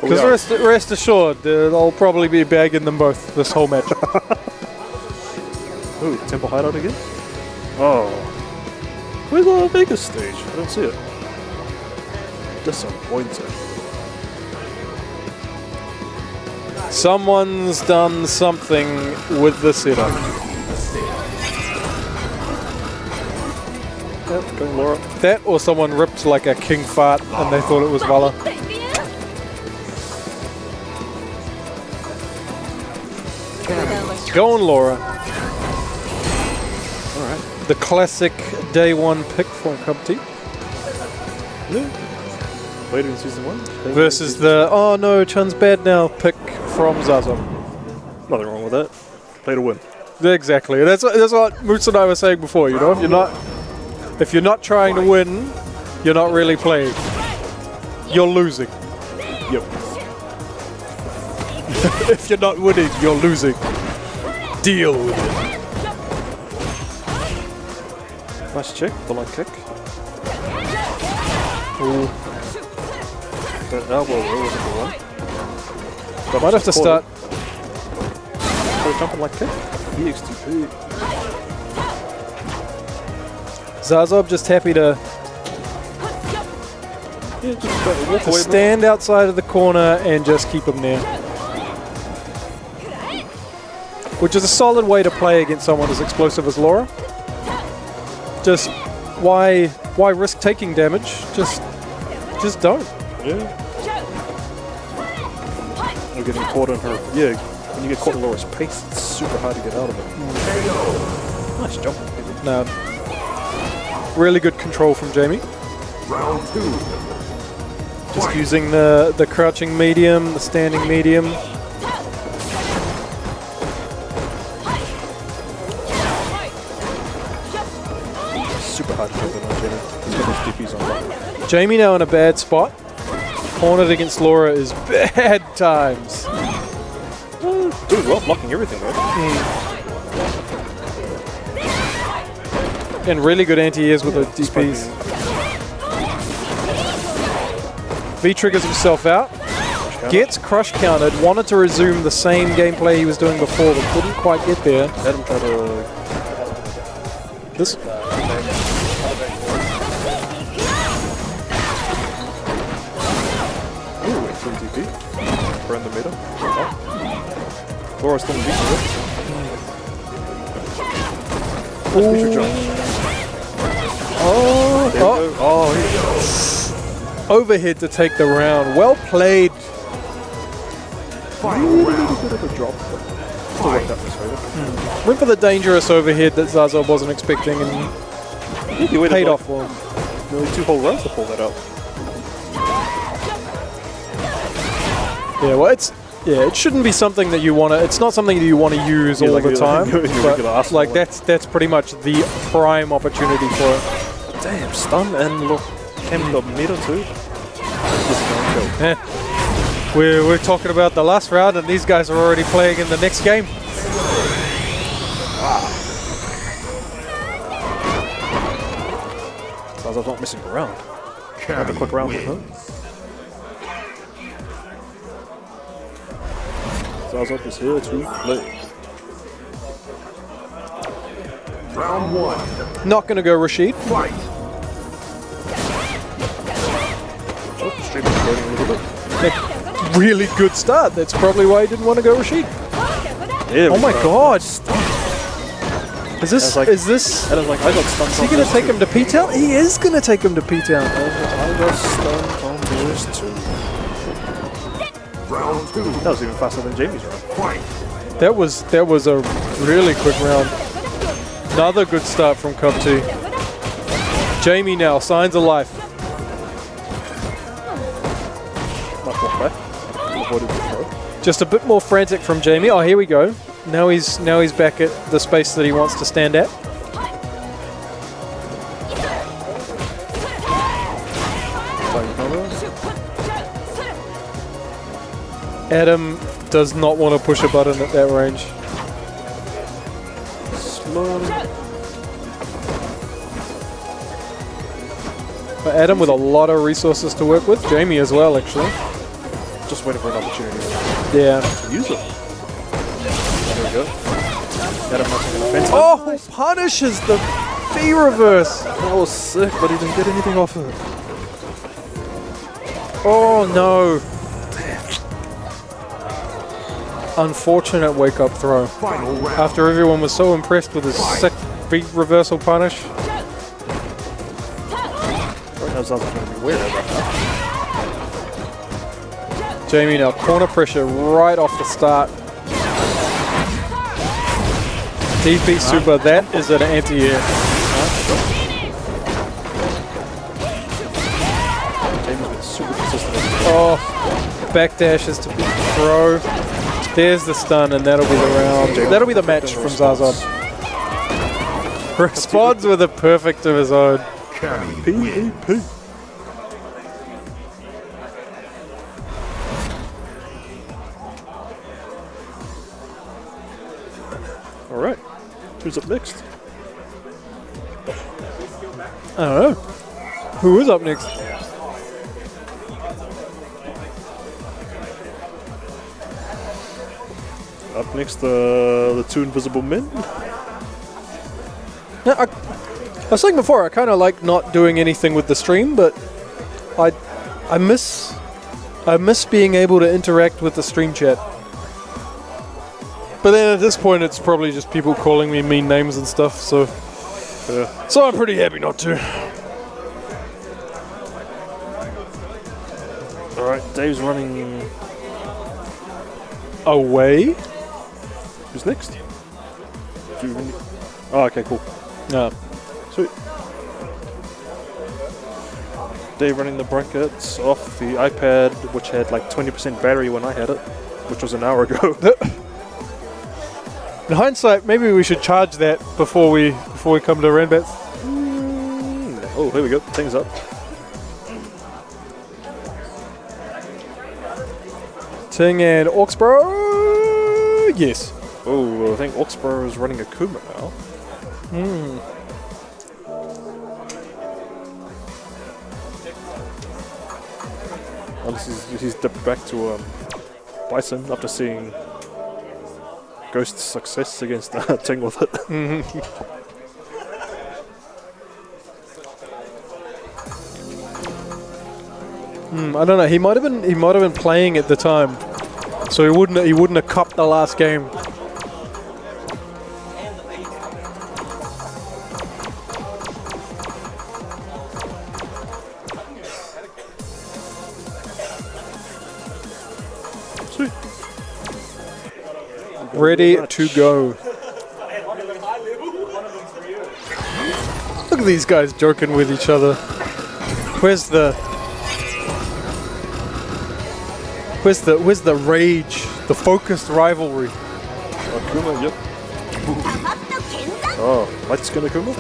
Because rest assured, they'll probably be bagging them both this whole match. Ooh, Temple Hideout again? Oh. Where's the Vegas stage? I don't see it. Disappointing. Someone's done something with the setup. Yep, going Laura. That or someone ripped like a king fart and they thought it was Vala. Going Laura. Alright. The classic day one pick for Cup T. Yeah. Played in season 1. Versus the, oh no, Chun's bad now pick from Zazo. Nothing wrong with that. Play to win. Exactly. That's what Moots and I were saying before, you know? If you're not trying to win, you're not really playing. You're losing. Yep. If you're not winning, you're losing. Deal with it. Nice check, the light kick. Ooh. That elbow roll was number 1. But might have to start. Jumping light kick. EXTP. Zazob just happy to Walk away, stand outside of the corner and just keep him there. Which is a solid way to play against someone as explosive as Laura. Just why risk taking damage? Just don't. Yeah. You're getting caught in her. Yeah, when you get caught in Laura's pace, it's super hard to get out of it. Nice jump. No. Really good control from Jamie. Round 2. Just using the crouching medium, the standing medium. Super hard to jump in on Jamie. He's got his DPs on top. Jamie now in a bad spot. Cornered against Laura is bad times. Doing well, blocking everything though. And really good anti-airs with the DPs. V triggers himself out. Gets crush counted. Wanted to resume the same gameplay he was doing before, but couldn't quite get there. Let him try to... This. Ooh, excellent DP. We're in the middle. Laura's still in the beat. Nice feature jump. Overhead to take the round. Well played. Final round. Bit of a drop, but still worked out in his favor. Went for the dangerous overhead that Zazo wasn't expecting and He waited paid like off well. nearly 2 whole rounds to pull that out. Yeah, well, it shouldn't be something that you want to. It's not something that you want to use all the time. But like that's pretty much the prime opportunity for it. Damn, stun and look, came in the middle too. We're talking about the last round, and these guys are already playing in the next game. Sounds like not missing a round. Have a quick round with her. Zazop is here to play. Round 1. Not going to go Rashid. Fight. Oh, stream is floating a little bit. Really good start. That's probably why he didn't want to go Rashid. Yeah, Oh my god. Is this... like- is this... And I was like, I got stunned. Is he going to take him to P-Town? He is going to take him to P-Town. I got stunned on this too. Round 2. That was even faster than Jamie's round. Fight. That was a really quick round. Another good start from Cup 2. Jamie now, signs of life. Much more play. Avoided the throw. Just a bit more frantic from Jamie. Oh, here we go. Now he's back at the space that he wants to stand at. Adam does not want to push a button at that range. Slow. But Adam with a lot of resources to work with. Jamie as well, actually. Just waiting for an opportunity Yeah. to use it. There we go. Adam not taking offense. Oh, punishes the V reverse. That was sick, but he didn't get anything off of it. Oh no. Unfortunate wake up throw. Final round. After everyone was so impressed with his sick V reversal punish. Right now, Zaza's going to be weird about that. Jamie now corner pressure right off the start. DP super, that is an anti-air. Jamie's been super consistent. Oh, backdashes to throw. There's the stun, and that'll be the round. That'll be the match from Zaza. Responds with a perfect of his own. PvP. All right, who's up next? I don't know. Who is up next? Up next, the two invisible men. Yeah, I was saying before, I kind of like not doing anything with the stream, but I miss being able to interact with the stream chat. But then at this point, it's probably just people calling me mean names and stuff. So I'm pretty happy not to. All right, Dave's running. Away? Who's next? Oh, okay, cool. No. Sweet. Dave running the brackets off the iPad, which had like 20% battery when I had it, which was an hour ago. In hindsight, maybe we should charge that before we come to Ranbats. Oh, here we go. Things up. Ting and Auxborough, yes. Oh, I think Auxborough is running a Kuma now. Unless he's dipped back to Bison after seeing Ghost's success against Ting with it. I don't know. He might have been playing at the time, so he wouldn't have cupped the last game. Sweet. Ready to go. Look at these guys joking with each other. Where's the rage, the focused rivalry? Akuma, yep. Oh, light skin Akuma?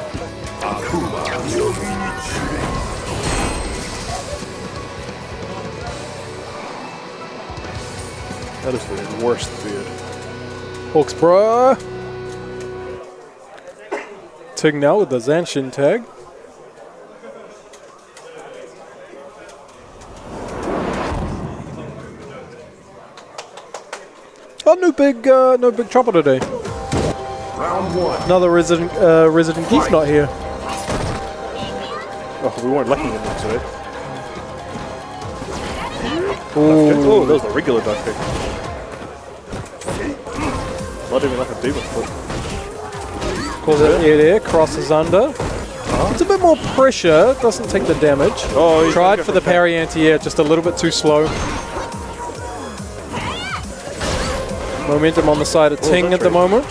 That is the worst beard. Hawksborough. Ting now with the Zanshin tag. Oh, no big chopper today. Round one. Another resident geek not here. Oh, we weren't lucky in that today. Ooh. Oh, that was the regular duck kick. Not even like a demon foot. Calls it air, crosses under. It's a bit more pressure, doesn't take the damage. Oh, he's Tried gonna for go the parry anti-air, just a little bit too slow. Momentum on the side of Ting that's at the right. moment.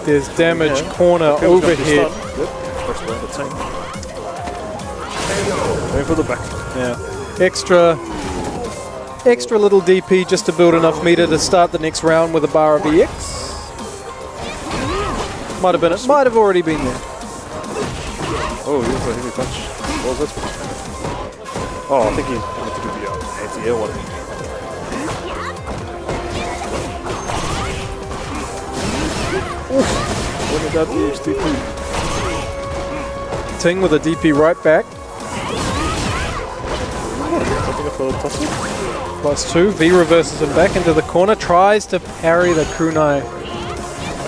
There's damage, Yeah. corner, Okay, we've got the overhead. stun. Yep, first round of Ting. Going for the back. Yeah. Extra little DP just to build enough meter to start the next round with a bar of EX. Might have already been there. Oh, he went for a heavy punch. What was that? Oh, I think he wanted to do the anti-air one. What about the HTP? Ting with a DP right back. Something for the tussle. +2. V reverses him back into the corner. Tries to parry the kunai.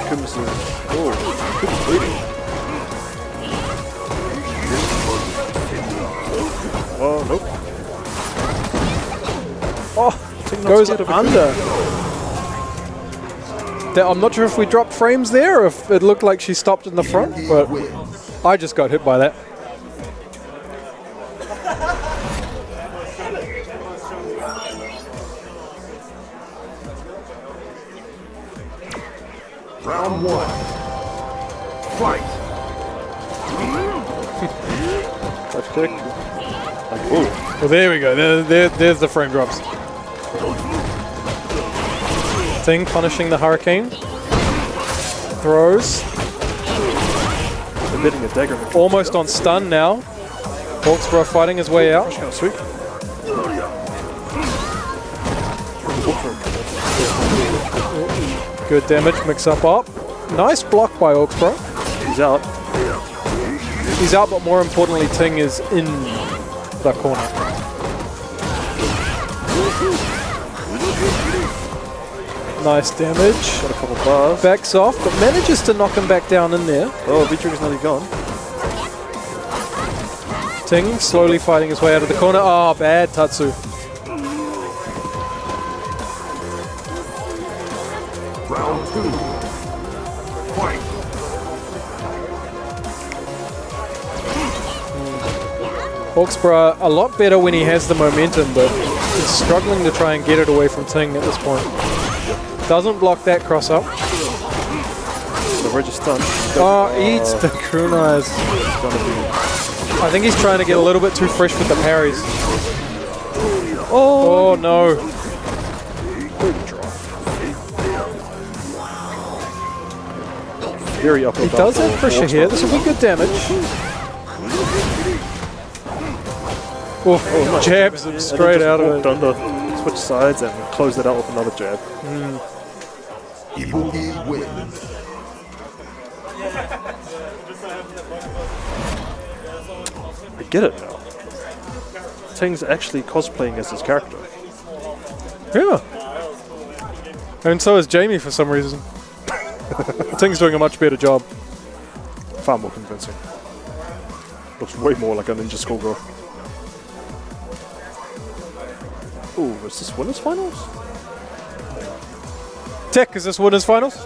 Kuma's bleeding. Oh, nope. Oh, Ting not goes scared of a under. I'm not sure if we dropped frames there or if it looked like she stopped in the front, but I just got hit by that. Round 1. Fight. Touch kick. Oh, Well, there we go. There's the frame drops. Ting punishing the hurricane. Throws. emitting a dagger. Almost on stun now. Hawksborough fighting his way out. Kind of sweet. Good damage, mix up. Nice block by Hawksborough. He's out. He's out, but more importantly, Ting is in the corner. Nice damage. Got a couple bars. Backs off, but manages to knock him back down in there. Oh, V-Trigger's nearly gone. Ting slowly fighting his way out of the corner. Oh, bad Tatsu. Round 2. Fight. Hawksborough a lot better when he has the momentum, but he's struggling to try and get it away from Ting at this point. Doesn't block that cross up. The Reg is stunned. Oh, eats the kunais. I think he's trying to get a little bit too fresh with the parries. Oh no. Very uphill. He does have pressure here. This will be good damage. Oh, jabs him straight out of it. Under, switch sides and close that out with another jab. Ibuki wins. I get it now. Ting's actually cosplaying as his character. Yeah. And so is Jamie for some reason. Ting's doing a much better job. Far more convincing. Looks way more like a ninja schoolgirl. Ooh, is this winners finals? Tech, is this winners finals?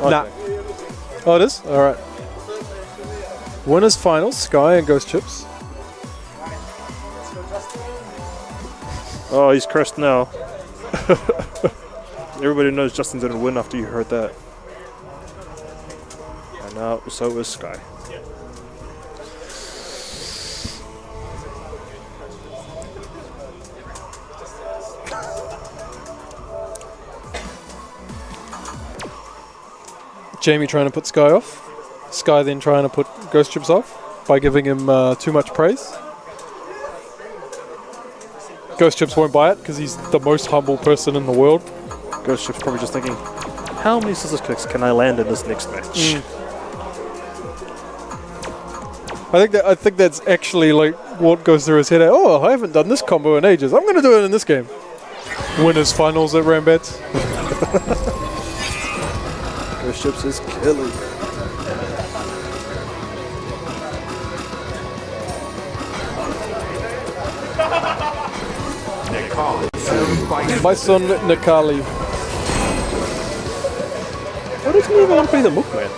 Okay. Nah. Oh, it is? Alright. Winners finals, Sky and Ghost Chips. Oh, he's cursed now. Everybody knows Justin didn't win after you heard that. And now, so is Sky. Jamie trying to put Sky off. Sky then trying to put Ghost Chips off by giving him too much praise. Ghost Chips won't buy it because he's the most humble person in the world. Ghost Ship's probably just thinking, how many scissors kicks can I land in this next match? I think that's actually like what goes through his head. Oh, I haven't done this combo in ages. I'm going to do it in this game. Winners finals at Ranbats. Ghost Ships is killing. Bison Nakali. Why doesn't he even want to play the Mookman?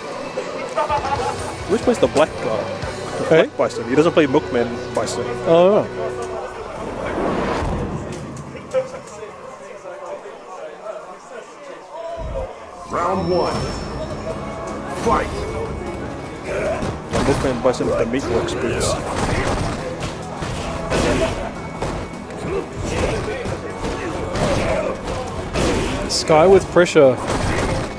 Which plays the black guy? Hey? Black Bison. He doesn't play Mookman Bison. Oh. Round 1. Fight. Mookman Bison with the Meatworks boots. Sky with pressure.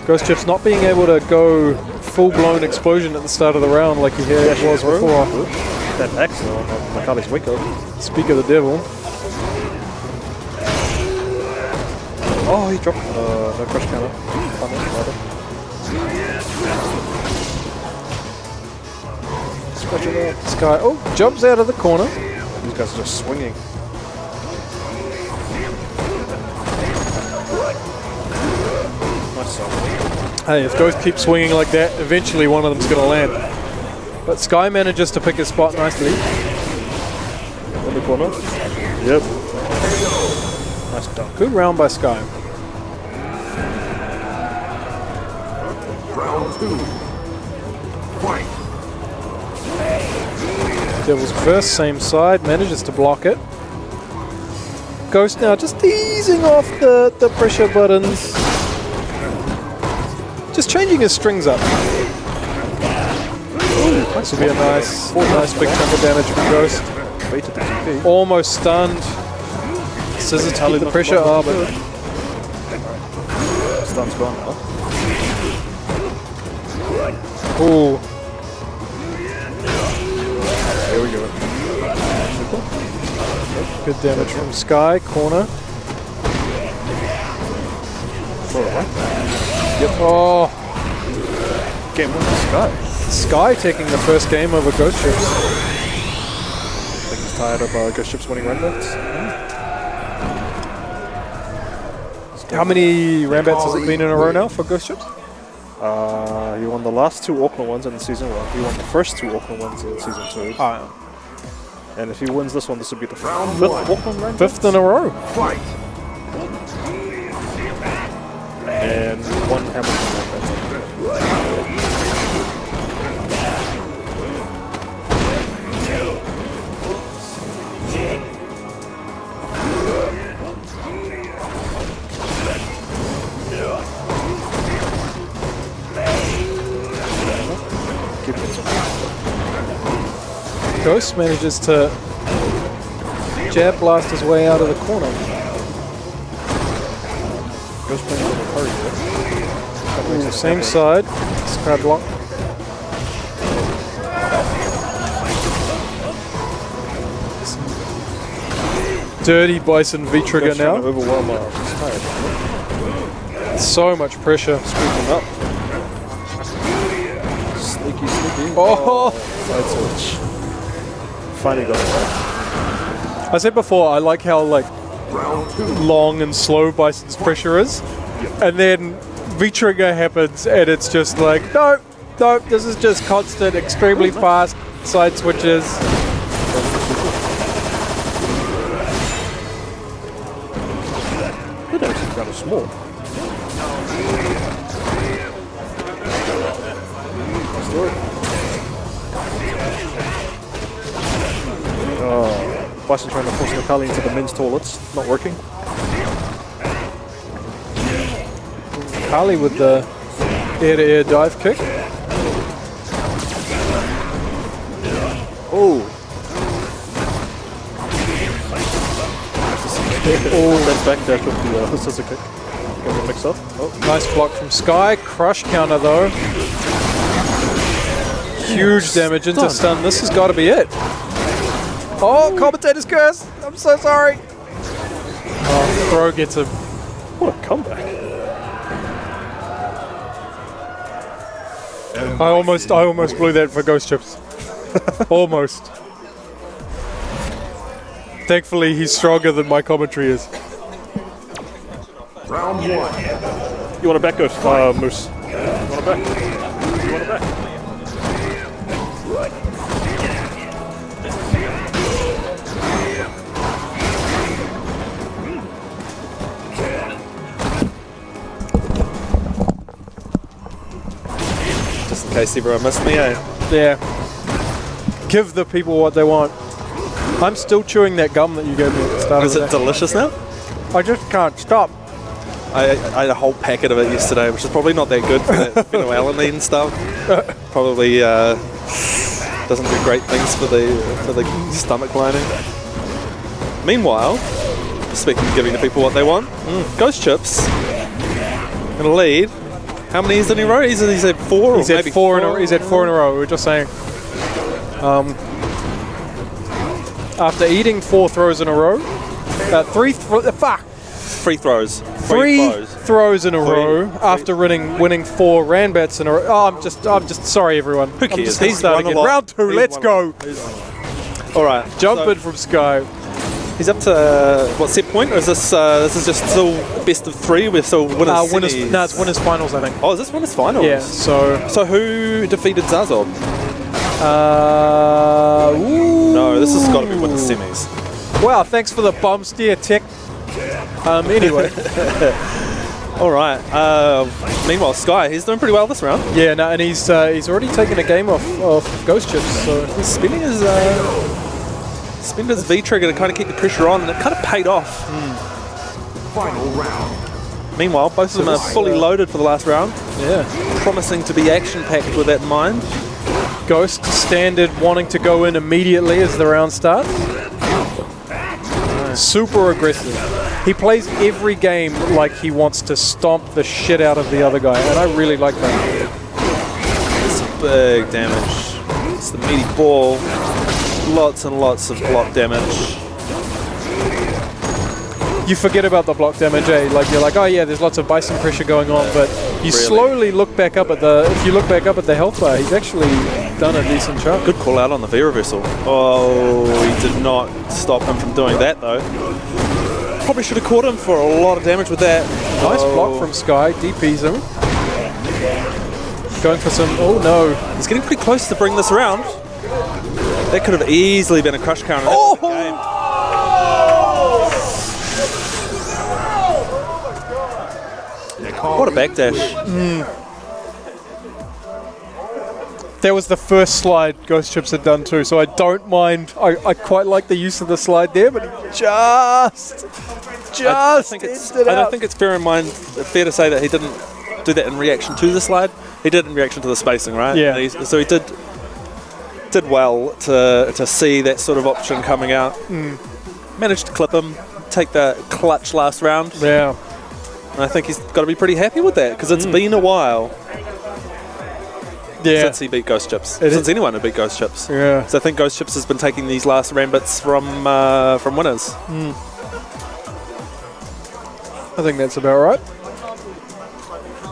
Ghost Chips not being able to go full-blown explosion at the start of the round like he had was before. That axe on Makali's wake up. Speak of the devil. Oh, he dropped no crush counter. Sky, oh, jumps out of the corner. These guys are just swinging. Nice shot. Hey, if Ghost keeps swinging like that, eventually one of them's going to land. But Sky manages to pick his spot nicely. In the corner. Yep. Nice dunk. Good round by Sky. Round 2. Fight. Devil's first, same side, manages to block it. Ghost now just easing off the pressure buttons. Just changing his strings up. This will be a nice big chunk of damage from Ghost. Baited the TP. Almost stunned. Scissors keep the pressure up. Stun's gone now. Ooh. There we go. Good damage from Sky, corner. Throw it away. Yep. Oh, Game 1 for Sky. Sky taking the first game over Ghost Ships. I think he's tired of Ghost Ships winning Ranbats. How many Ranbats has it been in a row now for Ghost Ships? He won the last 2 Auckland ones in season 1. He won the first 2 Auckland ones in season 2. And if he wins this one, this will be the 5th Auckland Ranbats. 5th in a row. Fight. And 1 Hamilton Ranbats. Ghost manages to jab blast his way out of the corner. Ghost playing a little hurry there. Ooh, same side. Sky block. Dirty Bison V-trigger Ghost trying to now. overwhelm Sky. So much pressure. Squeaking up. Sneaky. Oh! Side switch. Finally got it right. I said before, I like how Round 2. long and slow Bison's pressure is. And then V-trigger happens and it's just like, nope, this is just constant, extremely fast side switches. It actually kind of small. Bison trying to force Nakali into the men's toilets. Not working. Kali with the air-to-air dive kick. Oh. That back dash with the scissor kick. Going to mix up. Oh. Nice block from Sky. Crush counter though. Huge damage into stun. This has got to be it. Oh, commentator's curse. I'm so sorry. Oh, throw gets him. What a comeback. I almost blew that for Ghost Chips. Almost. Thankfully, he's stronger than my commentary is. Round 1. You want to back, Ghost? Moose. You want to back? You want to back? Just in case everyone missed me, eh? Yeah. Give the people what they want. I'm still chewing that gum that you gave me at the start Is of it the day. delicious now? I just can't stop. I had a whole packet of it yesterday, which is probably not that good for that phenylalanine stuff. Probably doesn't do great things for the stomach lining. Meanwhile, speaking of giving the people what they want, Ghost Chips in a lead. How many is in a row? He's had 4 He's or had maybe 4 in a, he's had 4 in a row. We were just saying. After eating 4 throws in a row, 3 free throws. Three throws. throws in a row after winning 4 Ranbats in a row. Oh, I'm just sorry, everyone. Who cares? I'm just gonna He's start won a again. lot. Round 2, He's let's won a go. lot. All right, Jump so in from Sky. he's up to what set point? Or is this is just still best of 3? We're still winners. semis? No, it's winners finals, I think. Oh, is this winners finals? Yeah. So who defeated Zazob? ooh. No, this has got to be winners semis. Wow, thanks for the bum steer tech. Anyway. All right. Meanwhile, Sky, he's doing pretty well this round. Yeah, no, and he's already taken a game off Ghost Chips, so He's spinning his V trigger to kind of keep the pressure on, and it kind of paid off. Final round. Meanwhile, both of them are fully loaded for the last round, yeah. promising to be action-packed with that in mind. Ghost standard wanting to go in immediately as the round starts. Super aggressive. He plays every game like he wants to stomp the shit out of the other guy, and I really like that. Some big damage. It's the meaty ball. Lots and lots of block damage. You forget about the block damage, eh? Like you're like, oh yeah, there's lots of bison pressure going on, but you slowly look back up at the. If you look back up at the health bar, he's actually done a decent job. Good call out on the V reversal. Oh, he did not stop him from doing that though. Probably should have caught him for a lot of damage with that. Nice block from Sky, DPs him. Going for some. Oh no, He's getting pretty close to bring this around. That could have easily been a crush counter. Oh! Game. What a backdash. that was the first slide Ghost Chips had done too, so I don't mind. I quite like the use of the slide there, but he just I think it's fair to say that he didn't do that in reaction to the slide. He did in reaction to the spacing, right? Yeah. So he did well to see that sort of option coming out. Managed to clip him, take the clutch last round. Yeah. And I think he's got to be pretty happy with that because it's been a while since he beat Ghost Chips. Since anyone had beat Ghost Chips. Yeah. So I think Ghost Chips has been taking these last Ranbats from winners. I think that's about right.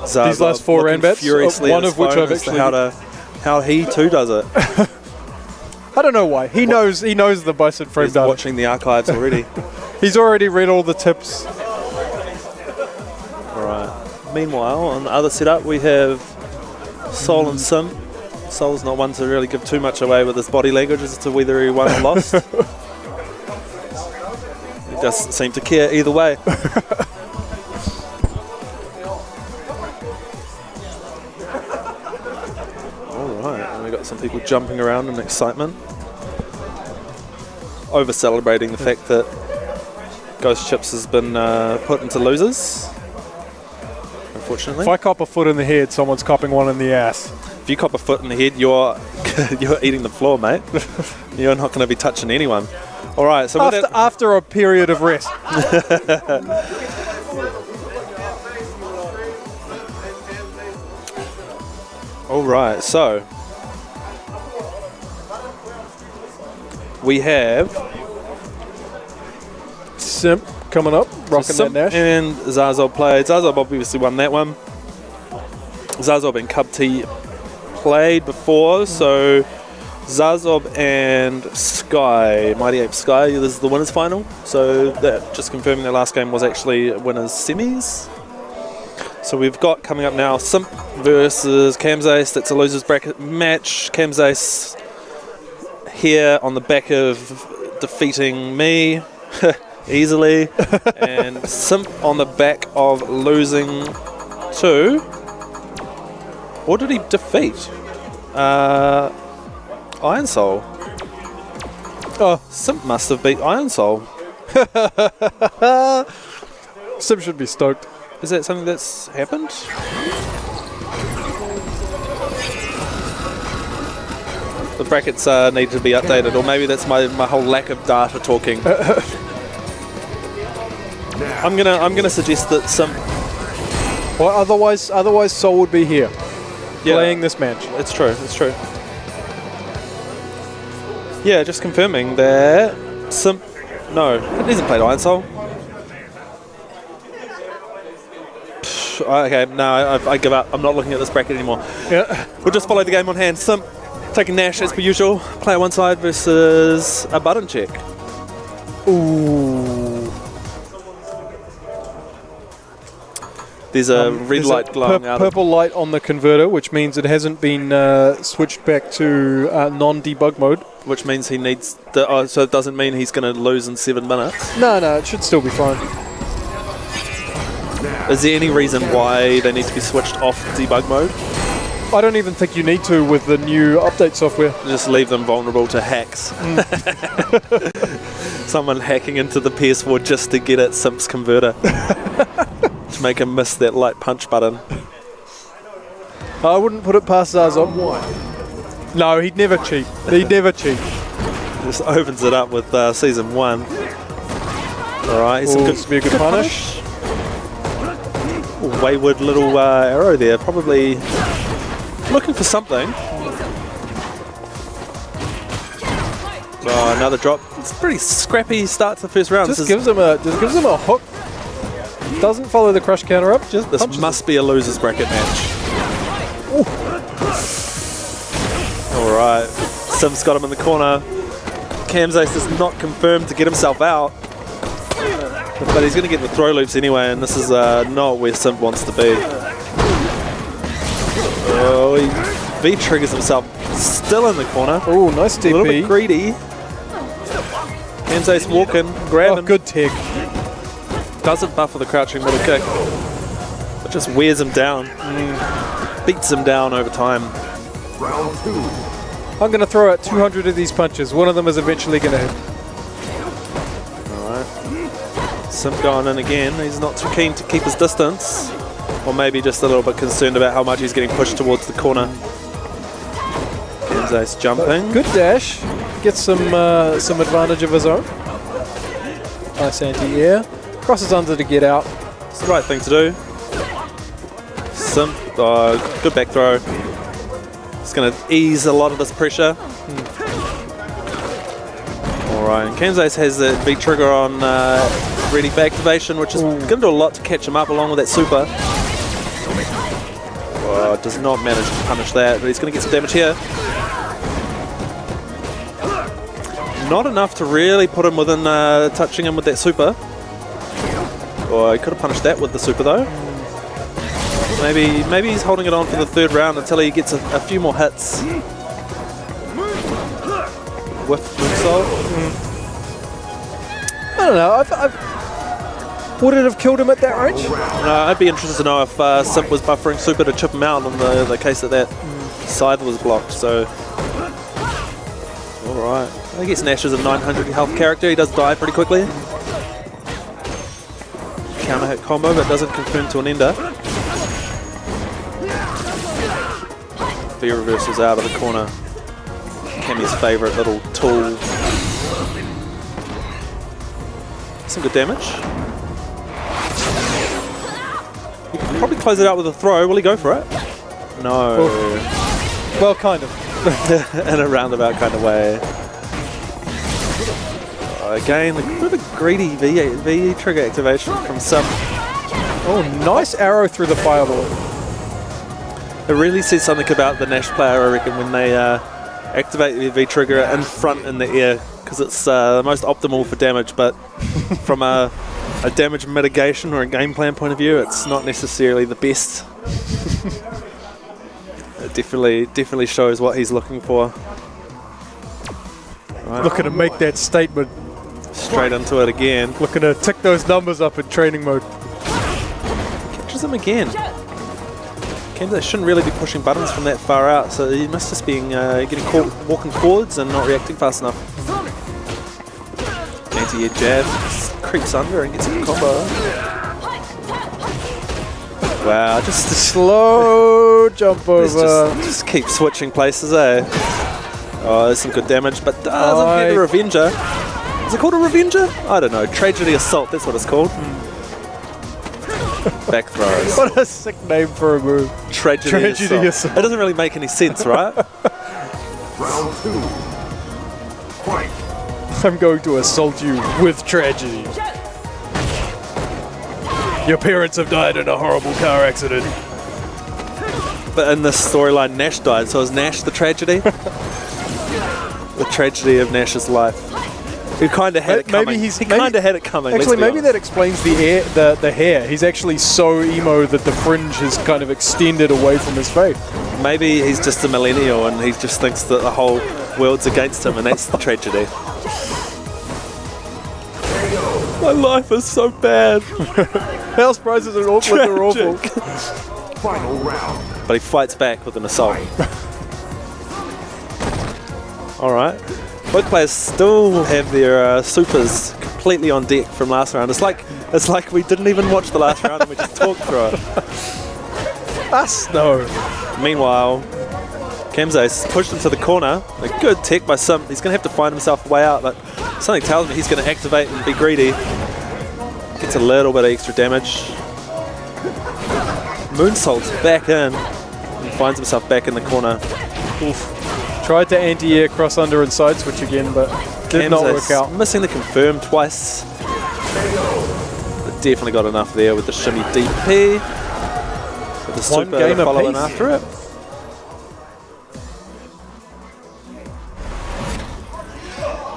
Zaza These last 4 looking Ranbats, furiously one at of his which phone I've as to actually... how he too does it. I don't know why. He knows the bison frame He's done. watching the archives already. He's already read all the tips. Alright. Meanwhile, on the other setup, we have Sol and Sim. Sol's not one to really give too much away with his body language as to whether he won or lost. He doesn't seem to care either way. Alright, and we got some people jumping around in excitement. Over celebrating the fact that Ghost Chips has been put into losers. Unfortunately. If I cop a foot in the head, someone's copping one in the ass. If you cop a foot in the head, you're eating the floor, mate. You're not going to be touching anyone. All right. So after a period of rest. All right. So we have Simp coming up, rocking that Nash. and Zazob played. Zazob obviously won that one. Zazob and Cub T played before, so Zazob and Sky, Mighty Ape Sky, this is the winners final. So that just confirming the last game was actually winners semis. So we've got coming up now Simp versus Camzace. That's a losers bracket match. Camzace here on the back of defeating me easily, and Simp on the back of losing to. What did he defeat? Iron Soul. Oh, Simp must have beat Iron Soul. Simp should be stoked. Is that something that's happened? The brackets need to be updated, or maybe that's my whole lack of data talking. I'm gonna suggest that Simp. Well, otherwise Soul would be here playing this match. It's true. Yeah, just confirming that Simp. No, it hasn't played Iron Soul. Okay, no, I give up. I'm not looking at this bracket anymore. Yeah. We'll just follow the game on hand. Simp taking Nash as per usual. Player one side versus a button check. Ooh. There's a red light glowing out. Purple light on the converter, which means it hasn't been switched back to non-debug mode. Which means he needs the. So it doesn't mean he's going to lose in 7 minutes. No, it should still be fine. Is there any reason why they need to be switched off debug mode? I don't even think you need to with the new update software. Just leave them vulnerable to hacks. Someone hacking into the PS4 just to get at Simp's converter. To make him miss that light punch button. I wouldn't put it past Zarzon. No, he'd never cheat. He'd never cheat. Just opens it up with season 1. Alright, some good, be a good punish. Wayward little arrow there, probably looking for something. Oh, another drop. It's a pretty scrappy start to the first round. Just gives him a hook. Doesn't follow the crush counter up. Just this must be a losers bracket match. All right, Sim's got him in the corner. Camzace is not confirmed to get himself out, but he's going to get the throw loops anyway, and this is not where Sim wants to be. Oh, he V-triggers himself, still in the corner. Oh, nice DP. A little bit greedy. Camzace walking, grab him. Good tech. Doesn't buffer the crouching middle kick, but just wears him down. Beats him down over time. Round 2. I'm going to throw out 200 of these punches. One of them is eventually going to hit. Alright. Simp going in again. He's not too keen to keep his distance. Or maybe just a little bit concerned about how much he's getting pushed towards the corner. Camzace jumping. Good dash. Gets some advantage of his own. Nice anti-air. Crosses under to get out. It's the right thing to do. Simp, good back throw. It's going to ease a lot of this pressure. Alright, and Camzace has the V-trigger on ready for activation, which is going to do a lot to catch him up along with that super. Does not manage to punish that, but he's going to get some damage here. Not enough to really put him within touching him with that super. He could have punished that with the super though. Maybe he's holding it on for the 3rd round until he gets a few more hits. With moonsault. I don't know. Would it have killed him at that range? I'd be interested to know if Simp was buffering super to chip him out on the case that scythe was blocked. So, all right. I guess Nash is a 900 health character. He does die pretty quickly. Counter hit combo, but doesn't confirm to an ender. V reversals out of the corner. Cammy's favourite little tool. Some good damage. He could probably close it out with a throw. Will he go for it? No. Well, kind of. In a roundabout kind of way. Again, a bit of a greedy V trigger activation from Sim. Oh, nice arrow through the fireball. It really says something about the Nash player, I reckon, when they activate the V trigger in front in the air, because it's the most optimal for damage, but from a damage mitigation or a game plan point of view, it's not necessarily the best. It definitely shows what he's looking for. Right. Looking to make that statement. Straight into it again. Looking to tick those numbers up in training mode. Catches him again. Camzace shouldn't really be pushing buttons from that far out, so he must just be getting caught walking forwards and not reacting fast enough. Anti-air jab, creeps under and gets a combo. Wow, just a Slow jump over. just keep switching places, eh? Oh, there's some good damage, but doesn't get the Revenger. Is it called a Revenger? I don't know. Tragedy Assault, that's what it's called. Back throws. What a sick name for a move. Tragedy Assault. It doesn't really make any sense, right? Round 2. Fight. I'm going to assault you with tragedy. Your parents have died in a horrible car accident. But in this storyline, Nash died, so is Nash the tragedy? The tragedy of Nash's life. He kind of had it coming. He kind of had it coming. Actually, maybe that explains the hair. He's actually so emo that the fringe has kind of extended away from his face. Maybe he's just a millennial and he just thinks that the whole world's against him, and that's the tragedy. My life is so bad. House prices in Auckland are awful. Final round. But he fights back with an assault. Alright. Both players still have their supers completely on deck from last round. It's like we didn't even watch the last round and we just talked through it. Us? No. Meanwhile, Kamze's pushed him to the corner. A good tech by Sim. He's going to have to find himself a way out, but something tells me he's going to activate and be greedy. Gets a little bit of extra damage. Moonsault's back in. He finds himself back in the corner. Oof. Tried to anti-air, cross under and side switch again, but did not work out. Missing the confirm twice. But definitely got enough there with the shimmy DP. With the One super game following apiece. after it.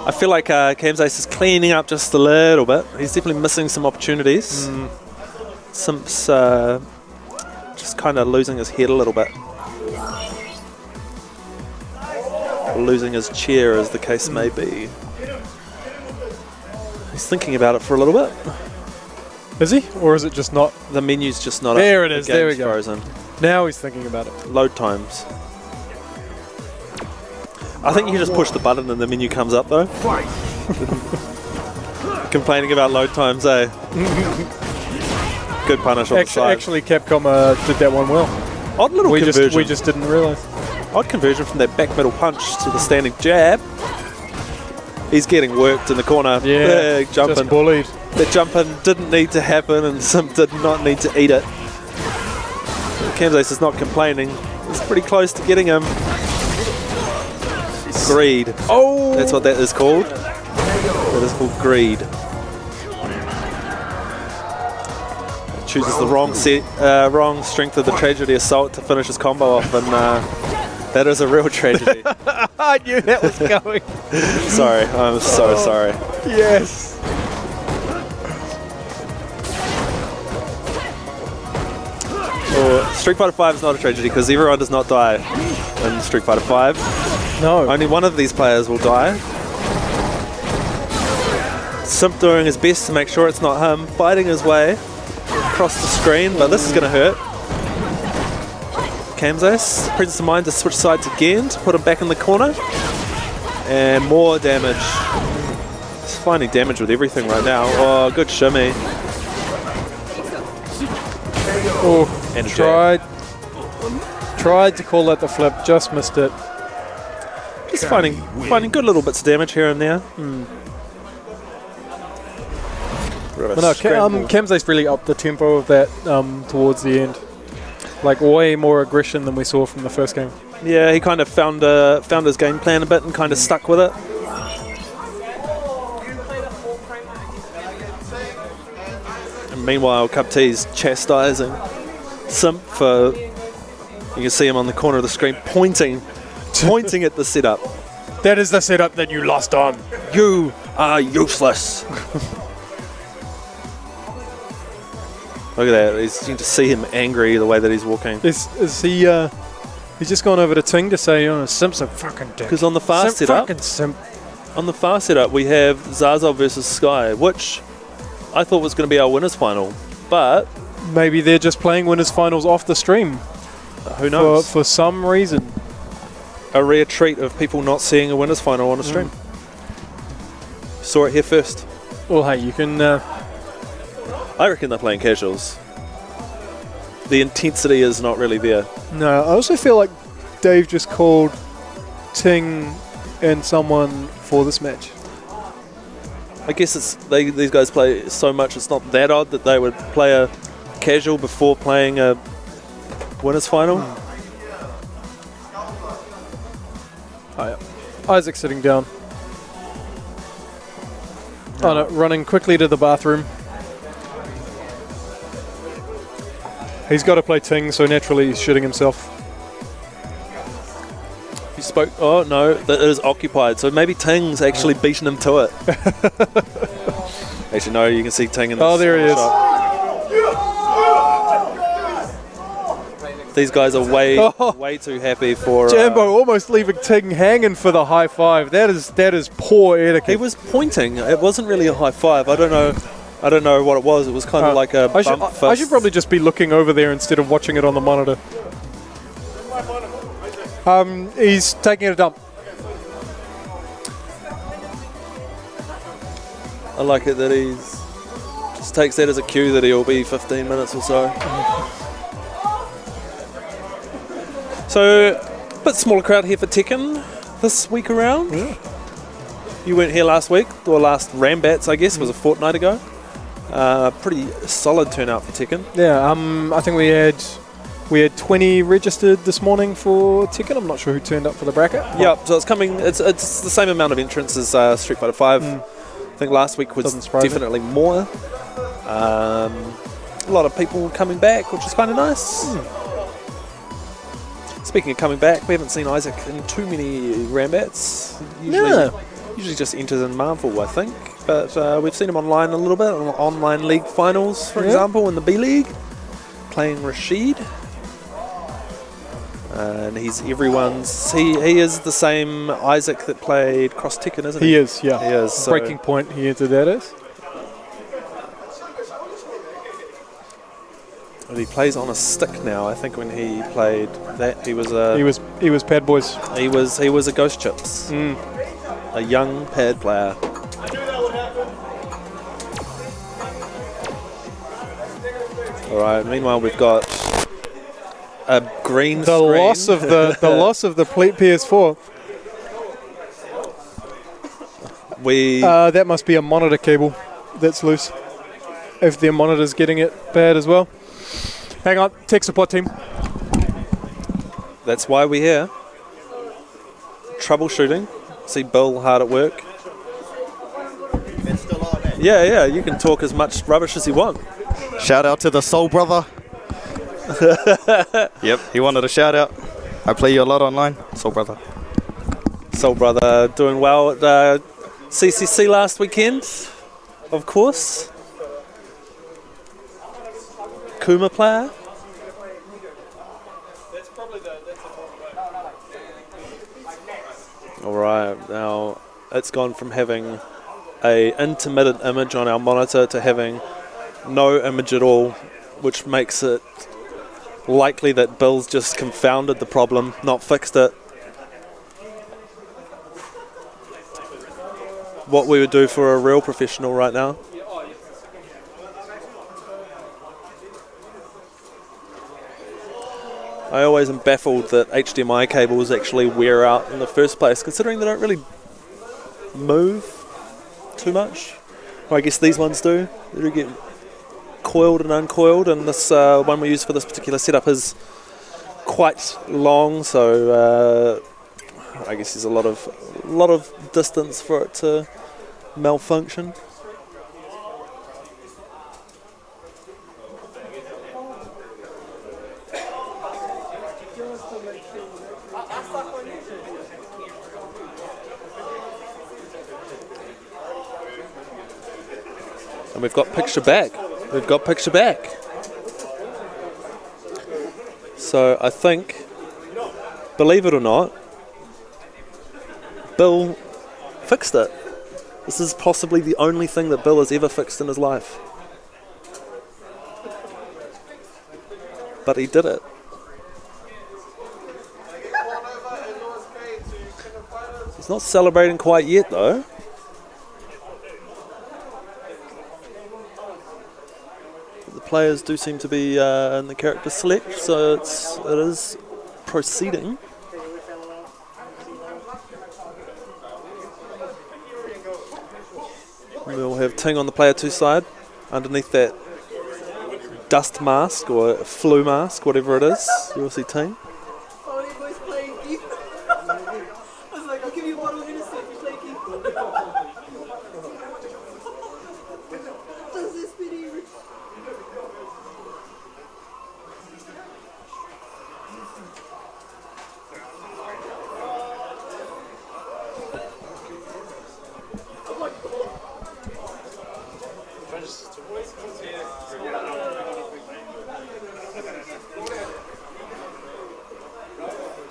I feel like Kamzace is cleaning up just a little bit. He's definitely missing some opportunities. Simp's just kind of losing his head a little bit. Losing his chair, as the case may be. He's thinking about it for a little bit. Is he? Or is it just not? The menu's just not There up. it is, The there we game's go. frozen. Now he's thinking about it. Load times. I think you just push the button and the menu comes up though. Fight. Complaining about load times, eh? Good punish on the side. Actually, Capcom did that one well. Odd little conversion. We just didn't realise. Odd conversion from that back middle punch to the standing jab. He's getting worked in the corner. Yeah, Big jumping. just bullied. That jumping didn't need to happen and Sim did not need to eat it. Kamzace is not complaining. He's pretty close to getting him. Greed. Oh! That's what that is called. That is called greed. Chooses the wrong strength of the tragedy assault to finish his combo off, and that is a real tragedy. I knew that was going. Sorry, I'm so sorry. Yes. Street Fighter 5 is not a tragedy because everyone does not die in Street Fighter 5. No. Only one of these players will die. Simp doing his best to make sure it's not him, fighting his way across the screen, but this is going to hurt. Kamzace, presence of mind to switch sides again to put him back in the corner. And more damage. He's finding damage with everything right now. Oh, good shimmy. Oh, And a tried to call that the flip, just missed it. Just finding good little bits of damage here and there. But no, Kamza's really upped the tempo of that towards the end. Like way more aggression than we saw from the first game. Yeah, he kind of found his game plan a bit and kind of stuck with it. And meanwhile, Cup T's chastising Simp for, you can see him on the corner of the screen pointing at the setup. That is the setup that you lost on. You are useless. Look at that. You can just see him angry the way that he's walking. Is he? He's just gone over to Ting to say, "Oh, Simp's a fucking dick." Because on the far Simp, setup, fucking Simp. on the far setup, we have Zaza versus Sky, which I thought was going to be our winners final, but Maybe they're just playing winners finals off the stream who knows? for some reason. A rare treat of people not seeing a winners final on a stream. Saw it here first. Well, hey, you can. I reckon they're playing casuals. The intensity is not really there. No, I also feel like Dave just called Ting and someone for this match. I guess it's these guys play so much, it's not that odd that they would play a casual before playing a winners final. Oh, yeah. Isaac sitting down. Oh no, running quickly to the bathroom. He's got to play Ting, so naturally he's shitting himself. You spoke. Oh no, that is occupied. So maybe Ting's actually beaten him to it. Actually, no. You can see Ting in the Oh, there he is. shot. These guys are way too happy for. Jambo almost leaving Ting hanging for the high five. That is poor etiquette. He was pointing. It wasn't really a high five. I don't know what it was. It was kind of like a bump fist. I should probably just be looking over there instead of watching it on the monitor. He's taking a dump. I like it that he's just takes that as a cue that he'll be 15 minutes or so. So, a bit smaller crowd here for Tekken this week around. Yeah. You weren't here last week, or last Ranbats, I guess, was a fortnight ago. Pretty solid turnout for Tekken. Yeah, I think we had 20 registered this morning for Tekken. I'm not sure who turned up for the bracket. Yeah, so it's coming. It's the same amount of entrants as Street Fighter 5. I think last week was definitely more. A lot of people coming back, which is kind of nice. Speaking of coming back, we haven't seen Isaac in too many Ranbats. Usually just enters in Marvel, I think. But we've seen him online a little bit, on online league finals, for example, in the B League, playing Rashid. And he's everyone's. He is the same Isaac that played Cross Tekken, isn't he? He is, yeah. He is. So Breaking Point, he entered that as. But he plays on a stick now. I think when he played that, he was Pad Boys. He was a Ghost Chips, a young pad player. All right. Meanwhile, we've got a green The screen. loss of the PS4. That must be a monitor cable that's loose. If their monitor's getting it bad as well. Hang on, tech support team. That's why we're here. Troubleshooting. See Bill hard at work. It's still on there. Yeah, you can talk as much rubbish as you want. Shout out to the Soul Brother. Yep, he wanted a shout out. I play you a lot online. Soul Brother. Soul Brother doing well at CCC last weekend, of course. Kuma player. Alright, now it's gone from having a intermittent image on our monitor to having no image at all, which makes it likely that Bill's just confounded the problem, not fixed it. What we would do for a real professional right now. I always am baffled that HDMI cables actually wear out in the first place, considering they don't really move too much. Well, I guess these ones do. They do get coiled and uncoiled, and this one we use for this particular setup is quite long, so I guess there's a lot of distance for it to malfunction. And we've got picture back. So I think, believe it or not, Bill fixed it. This is possibly the only thing that Bill has ever fixed in his life. But he did it. He's not celebrating quite yet, though. The players do seem to be in the character select, so it is proceeding. We'll have Ting on the player 2 side, underneath that dust mask or flu mask, whatever it is. You'll see Ting.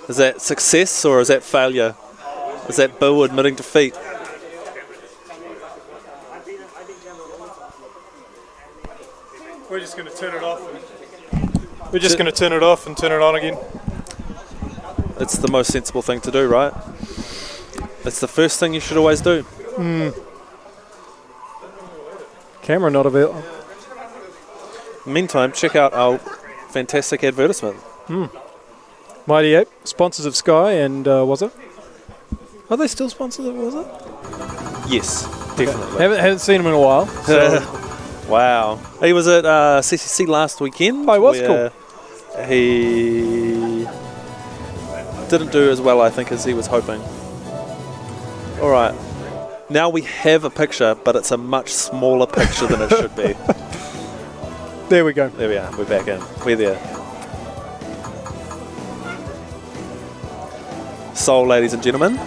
Is that success or is that failure? Is that Bill admitting defeat? We're just going to turn it off. We're just going to turn it off and turn it on again. It's the most sensible thing to do, right? It's the first thing you should always do. Camera not available. Meantime, check out our fantastic advertisement. Mighty Ape, sponsors of Sky, and was it? Are they still sponsors of Was It? Yes, definitely. Haven't seen him in a while. So Wow. He was at CCC last weekend. Oh, he was where he didn't do as well, I think, as he was hoping. All right. Now we have a picture, but it's a much smaller picture than it should be. there we go. There we are. We're back in. We're there. Soul, ladies and gentlemen.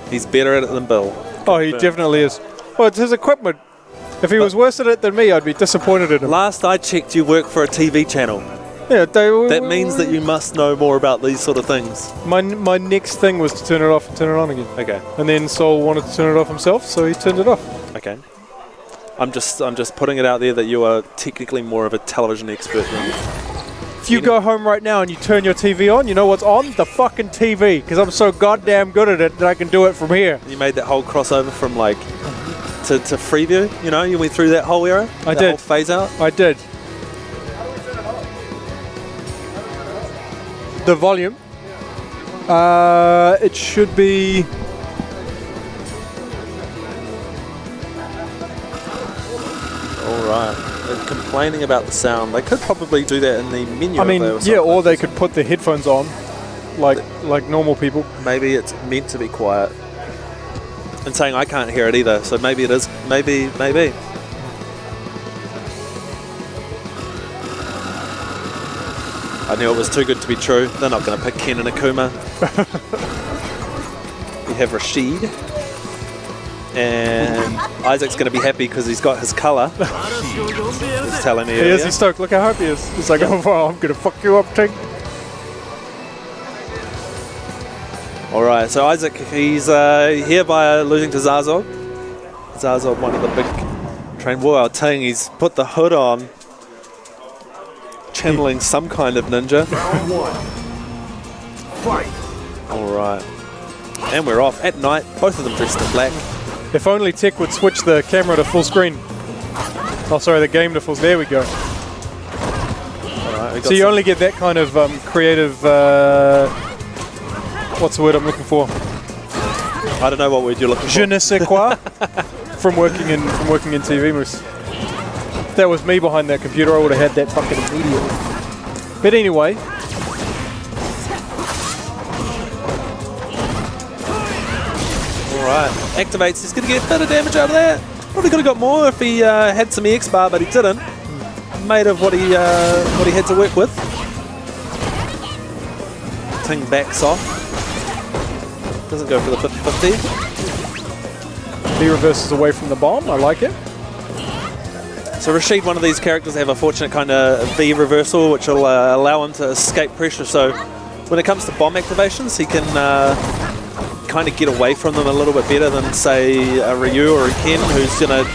He's better at it than Bill. Oh, he definitely is. Well, it's his equipment. If he was worse at it than me, I'd be disappointed in him. Last I checked, you work for a TV channel. Yeah, That means that you must know more about these sort of things. My next thing was to turn it off and turn it on again. Okay. And then Sol wanted to turn it off himself, so he turned it off. Okay. I'm just putting it out there that you are technically more of a television expert than me. If you go home right now and you turn your TV on, you know what's on? The fucking TV. Because I'm so goddamn good at it that I can do it from here. You made that whole crossover from like to Freeview, you know? You went through that whole era? I that did. Whole phase out? I did. The volume. It should be... Alright. They're complaining about the sound. They could probably do that in the menu. I mean, if yeah, or they could put the headphones on like normal people. Maybe it's meant to be quiet. And saying I can't hear it either, so maybe it is. Maybe. I knew it was too good to be true. They're not going to pick Ken and Akuma. We have Rashid. And Isaac's going to be happy because he's got his colour. He's telling me. He is, he's stoked. Look how happy he is. He's like, oh, wow, I'm going to fuck you up, Tink. All right, so Isaac, he's here by losing to Zarzog. Zarzog, one of the big train. Well, I'm telling you, he's put the hood on, channeling some kind of ninja. Round one. Fight. All right, and we're off at night. Both of them dressed in black. If only Tech would switch the camera to full screen. Oh, sorry, the game to full. There we go. All right, we got So you some- only get that kind of creative. What's the word I'm looking for? I don't know what word you're looking Je for. ne sais quoi. from working in TV moves. If that was me behind that computer, I would have had that fucking immediately. But anyway. All right, activates. He's going to get a bit of damage out of that. Probably could have got more if he had some EX bar, but he didn't. Made of what he had to work with. Ting backs off. Doesn't go for the 50-50. He reverses away from the bomb. I like it. So Rashid, one of these characters, have a fortunate kind of V reversal, which will allow him to escape pressure. So when it comes to bomb activations, he can kind of get away from them a little bit better than, say, a Ryu or a Ken, who's going to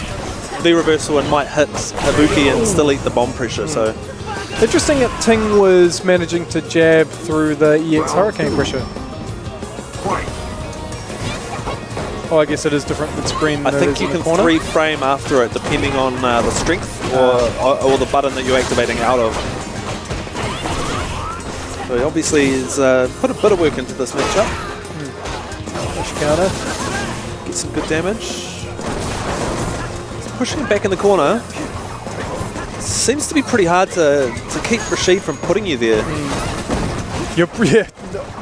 V reversal and might hit Habuki and still eat the bomb pressure. So Interesting that Ting was managing to jab through the EX Hurricane pressure. Oh, I guess it is different with screen. I think you can free frame after it depending on the strength or the button that you're activating out of. So he obviously has put a bit of work into this matchup. Push counter. Get some good damage. He's pushing him back in the corner. Seems to be pretty hard to keep Rashid from putting you there. You're, yeah,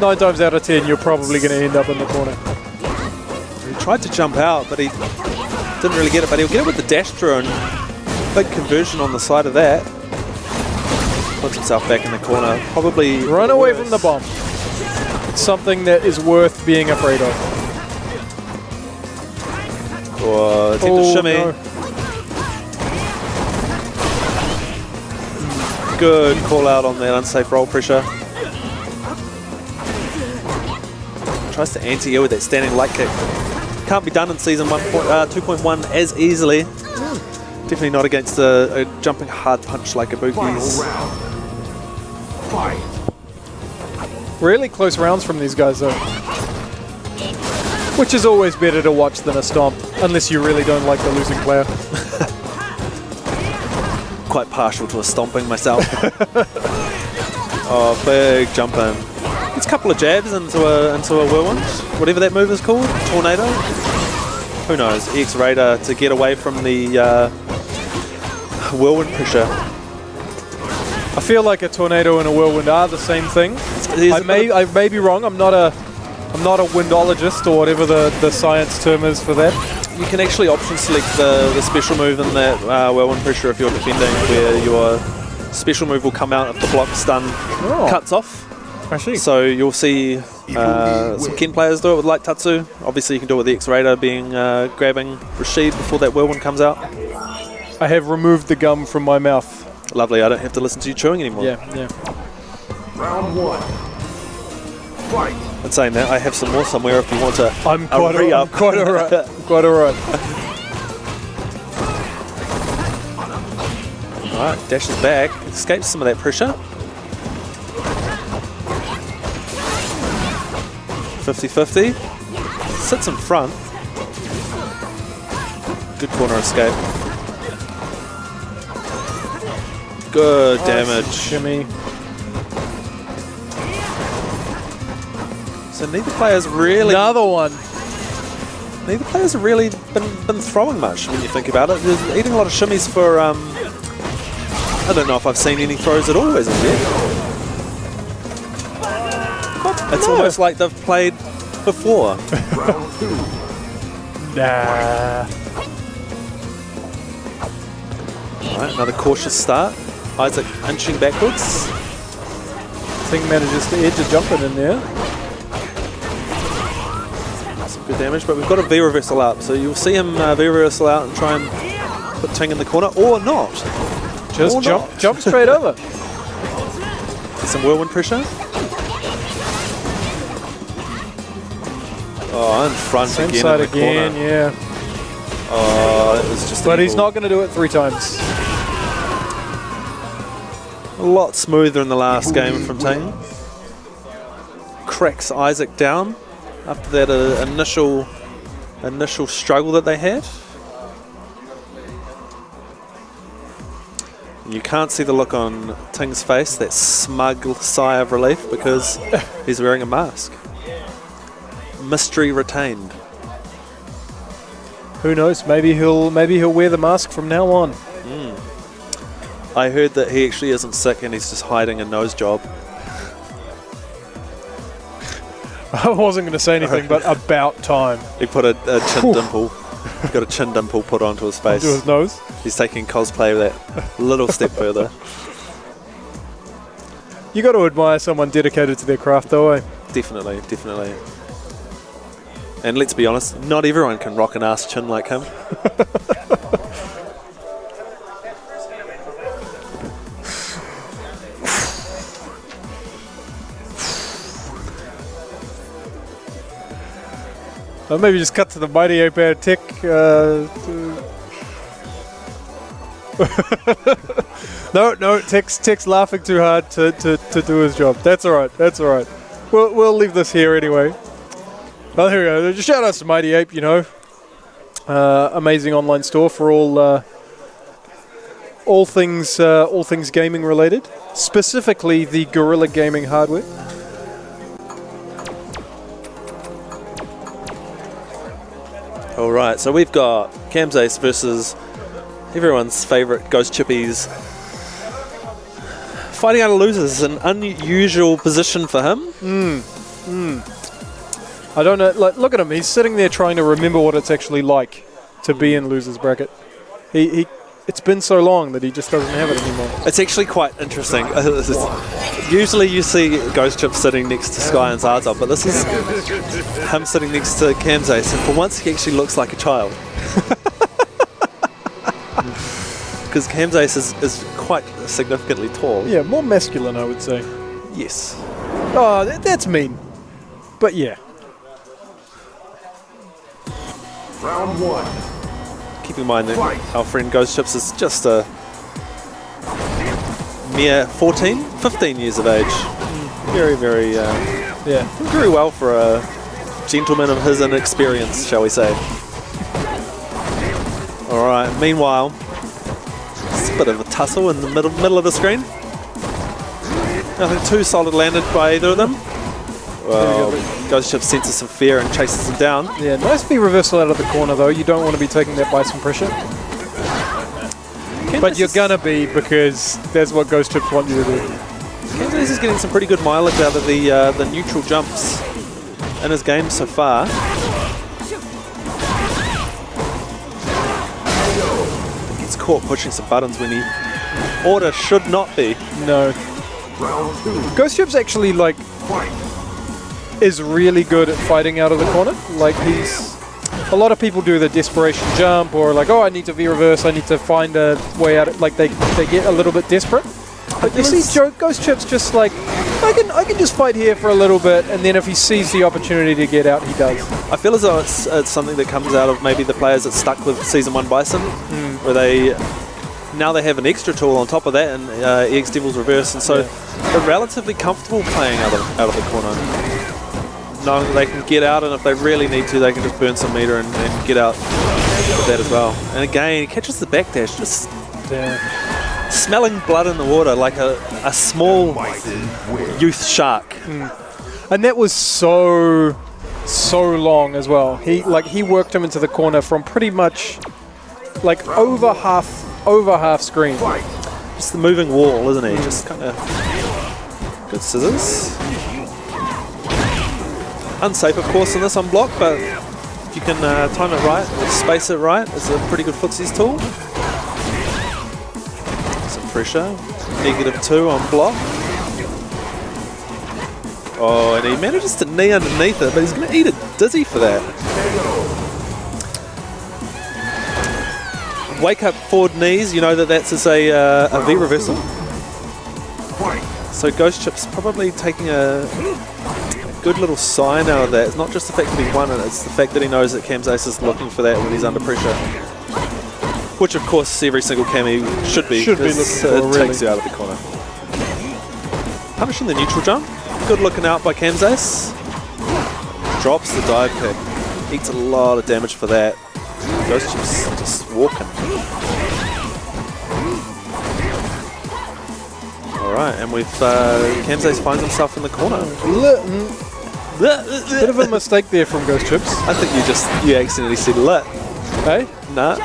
9 times out of 10, you're probably going to end up in the corner. He tried to jump out, but he didn't really get it. But he'll get it with the dash through and big conversion on the side of that. Puts himself back in the corner. Probably Run away from the bomb. It's something that is worth being afraid of. Or attempt to shimmy. No. Good call out on that unsafe roll pressure. Tries to anti-air with that standing light kick. Can't be done in season 2.1 as easily. Definitely not against a jumping hard punch like Ibuki's. Fight. Really close rounds from these guys, though. Which is always better to watch than a stomp, unless you really don't like the losing player. Quite partial to a stomping myself. Oh, big jump in. It's a couple of jabs into a whirlwind, whatever that move is called, tornado. Who knows? X Raider to get away from the whirlwind pressure. I feel like a tornado and a whirlwind are the same thing. I may be wrong. I'm not a windologist or whatever the science term is for that. You can actually option select the special move in that whirlwind pressure if you're defending, where your special move will come out if the block stun cuts off. I see. So you'll see some Ken players do it with Light Tatsu. Obviously you can do it with the X Raider being grabbing Rashid before that whirlwind comes out. I have removed the gum from my mouth. Lovely, I don't have to listen to you chewing anymore. Yeah. Round 1. Fight. And saying that, I have some more somewhere if you want to. I'm quite re-up. quite alright. Quite alright. Alright, dashes back, escapes some of that pressure. 50-50. Sits in front. Good corner escape. Good damage. Shimmy. So neither player's really... Another one. Neither player's really been throwing much when you think about it. They're eating a lot of shimmies for... I don't know if I've seen any throws at all as of yet. It's almost like they've played before. Round 2. Nah. Alright, another cautious start. Isaac inching backwards. Thing manages to edge a jumping in there. Some good damage, but we've got a V reversal out, so you'll see him V reversal out and try and put Ting in the corner, or not. Just jump straight over. Some whirlwind pressure. Oh, in front Same again side in the again, corner. yeah. Oh, that was just But he's evil. not going to do it 3 times. A lot smoother in the last game from Ting. Cracks Isaac down after that initial struggle that they had. You can't see the look on Ting's face, that smug sigh of relief, because he's wearing a mask. Mystery retained. Who knows? Maybe he'll wear the mask from now on. I heard that he actually isn't sick and he's just hiding a nose job. I wasn't going to say anything, but about time. He put a chin dimple. He got a chin dimple put onto his face. To his nose. He's taking cosplay that little step further. You got to admire someone dedicated to their craft, though, eh? Definitely, definitely. And let's be honest, not everyone can rock an ass chin like him. Maybe just cut to the Mighty Ape Air Tech. No, Tech's laughing too hard to do his job. That's all right. We'll leave this here anyway. Well, here we go. Just shout out to Mighty Ape, amazing online store for all things gaming related, specifically the Guerrilla Gaming hardware. All right, so we've got Camzace versus everyone's favourite Ghost Chippies. Fighting out of losers, an unusual position for him. I don't know. Like, look at him. He's sitting there trying to remember what it's actually like to be in losers bracket. It's been so long that he just doesn't have it anymore. It's actually quite interesting. Usually you see Ghost Chip sitting next to Sky and Zaza, but this is him sitting next to Camzace, and for once he actually looks like a child. because Kamzais is quite significantly tall. Yeah, more masculine, I would say. Yes. Oh, that's mean. But yeah. Round 1. Keep in mind that our friend Ghost Chips is just a mere 15 years of age. Very, very, Yeah. very well for a gentleman of his inexperience, shall we say. All right. Meanwhile, it's a bit of a tussle in the middle of the screen. Nothing too solid landed by either of them. Well, Ghost Chip senses some fear and chases him down. Yeah, nice V reversal out of the corner though. You don't want to be taking that by some pressure. But you're gonna be, because that's what Ghost Chips want you to do. Kamzais is getting some pretty good mileage out of the neutral jumps in his game so far. Gets caught pushing some buttons when he should not be. No. Round 2. Ghost Chips actually like is really good at fighting out of the corner. Like a lot of people do the desperation jump, or like, oh, I need to V-reverse, I need to find a way out. Like they get a little bit desperate. But you see Ghost Chips just like, I can just fight here for a little bit, and then if he sees the opportunity to get out, he does. I feel as though it's something that comes out of maybe the players that stuck with Season 1 Bison, where now they have an extra tool on top of that, and EX Devil's Reverse, and so they're relatively comfortable playing out of the corner, knowing that they can get out, and if they really need to, they can just burn some meter and get out with that as well. And again, he catches the backdash, just smelling blood in the water like a small youth shark. And that was so long as well. He worked him into the corner from pretty much like over half screen. Just the moving wall, isn't he? Just kind of good scissors. Unsafe, of course, in this on block, but if you can time it right, or space it right, it's a pretty good footsies tool. Some pressure. -2 on block. Oh, and he manages to knee underneath it, but he's going to eat a dizzy for that. Wake up forward knees, you know that's a V reversal. So Ghost Chip's probably taking a good little sign out of that. It's not just the fact that he won it, it's the fact that he knows that Kamzais is looking for that when he's under pressure. Which of course every single Cami should be looking for, it takes you out of the corner. Punishing the neutral jump. Good looking out by Kamzais. Drops the dive kick. Eats a lot of damage for that. Ghost Chip's just walking. Alright, and we've Kamzais finds himself in the corner. Bit of a mistake there from Ghost Chips. I think you accidentally said lit. Hey? Nah.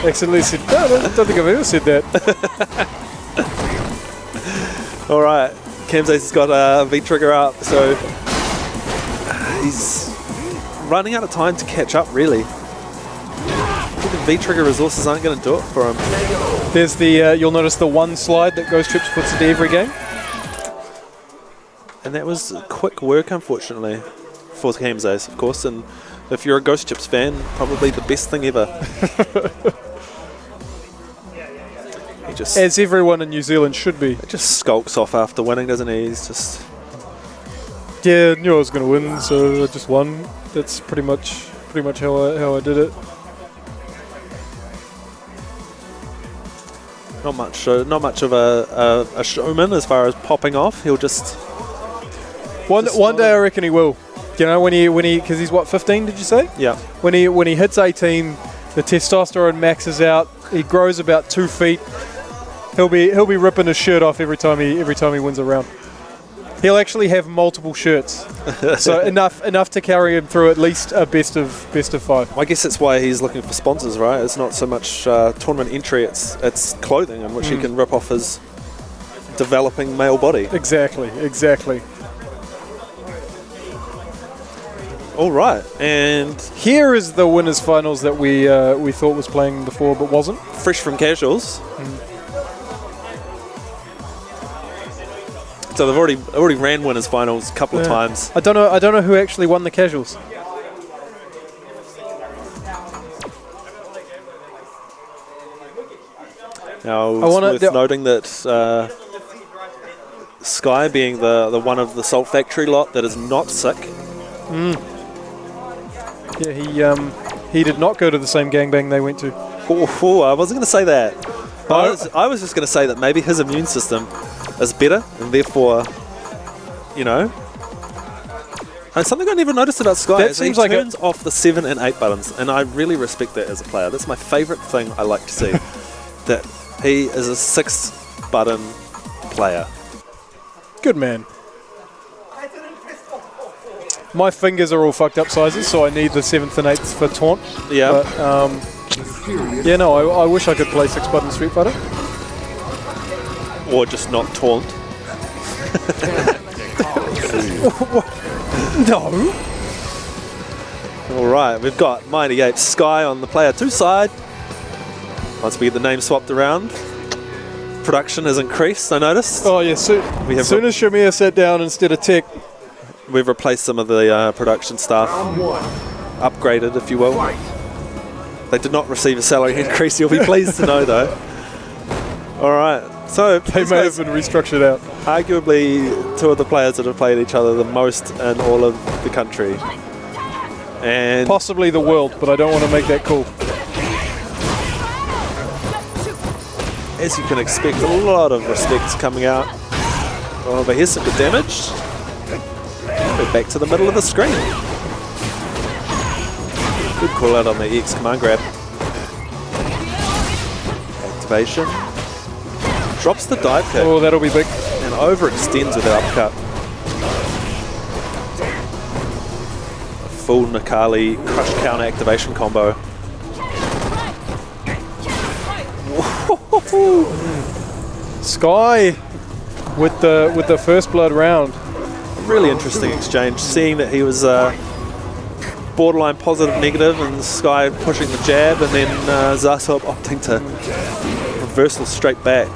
Accidentally said, no, I don't think I've ever said that. Alright, Kamzais has got a V-trigger up, so he's running out of time to catch up, really. The V-trigger resources aren't going to do it for him. There's the, you'll notice the one slide that Ghost Chips puts into every game. And that was quick work, unfortunately, for Kamzais, of course. And if you're a Ghost Chips fan, probably the best thing ever. He just, as everyone in New Zealand should be. Just skulks off after winning, doesn't he? He's just... Yeah, knew I was going to win, so I just won. That's pretty much how I did it. Not much of a showman as far as popping off. He'll just... One day I reckon he will. You know, when he because he's what, 15? Did you say? Yeah. When he hits 18, the testosterone maxes out. He grows about 2 feet. He'll be ripping his shirt off every time he wins a round. He'll actually have multiple shirts, so enough to carry him through at least a best of 5. Well, I guess that's why he's looking for sponsors, right? It's not so much tournament entry; it's clothing in which he can rip off his developing male body. Exactly. All right, and here is the winners' finals that we thought was playing before, but wasn't. Fresh from casuals. So they've already ran winners' finals a couple of times. I don't know who actually won the casuals. Now, I wanna- it's worth noting that Sky being the one of the Salt Factory lot that is not sick. Yeah, he did not go to the same gangbang they went to. Oh, I wasn't going to say that. But I was just going to say that maybe his immune system is better, and therefore, you know. And something I never noticed about Sky That is he seems like turns off the 7 and 8 buttons, and I really respect that as a player. That's my favourite thing I like to see. That he is a 6-button player. Good man. My fingers are all fucked up sizes, so I need the 7th and 8th for taunt. Yeah. But, yeah, no, I wish I could play 6-button Street Fighter. Or just not taunt. No. All right, we've got Mighty Ape Sky on the player 2 side. Once we get the name swapped around, production has increased, I noticed. Oh, yeah. We have as soon as Shamir sat down instead of Tech, We've replaced some of the production staff. Round 1. Upgraded, if you will. Fight. They did not receive a salary increase, you'll be pleased to know, though. All right, so they these may guys, have been restructured out. arguably two of the players that have played each other the most in all of the country. And Possibly the world, but I don't want to make that call. as you can expect, a lot of respect coming out. Oh, but here's some good damage. We're back to the middle of the screen. Good call out on the X command grab. Activation. Drops the dive kick Oh, that'll be big. and overextends with that uppercut. A full Nakali crush counter activation combo. Sky with the first blood round. Really interesting exchange, seeing that he was borderline positive negative and Sky pushing the jab, and then Zasop opting to reversal straight back.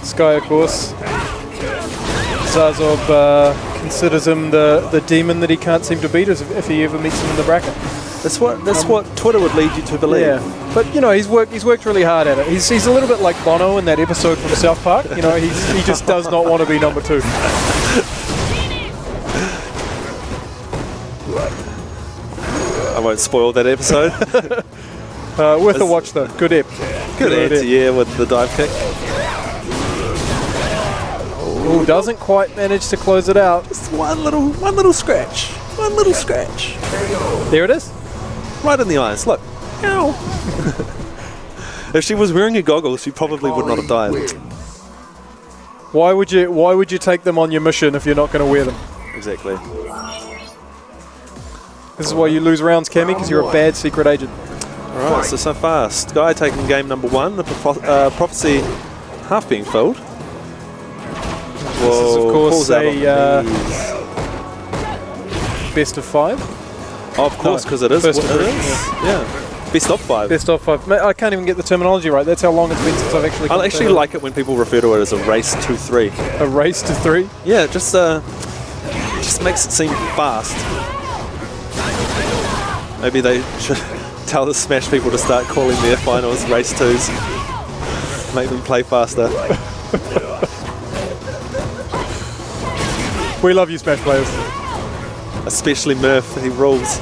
Sky, of course. Zazob considers him the demon that he can't seem to beat if he ever meets him in the bracket. That's what Twitter would lead you to believe. Yeah, but you know he's worked really hard at it. He's a little bit like Bono in that episode from South Park. You know he just does not want to be number 2. I won't spoil that episode. Worth a watch though. Good ep. Good answer, yeah, with the dive kick. Ooh, doesn't quite manage to close it out. Just one little scratch. One little scratch. There it is. Right in the eyes. Look. Ow. If she was wearing her goggles, she probably would not have died. Why would you take them on your mission if you're not going to wear them? Exactly. This is why you lose rounds, Cammy, because you're a bad secret agent. Alright, so far, Sky taking game number 1, the prophecy half being filled. This is, of course, pulls out on a the knees. best of 5. Oh, of course, because it is. First It of 3. is. Yeah. Best of 5. Best of 5. I can't even get the terminology right. That's how long it's been since I've actually. I actually like it when people refer to it as a race to 3. a race to 3. Yeah, just makes it seem fast. Maybe they should tell the Smash people to start calling their finals race 2s. Make them play faster. We love you, Smash players. Especially Murph, he rules.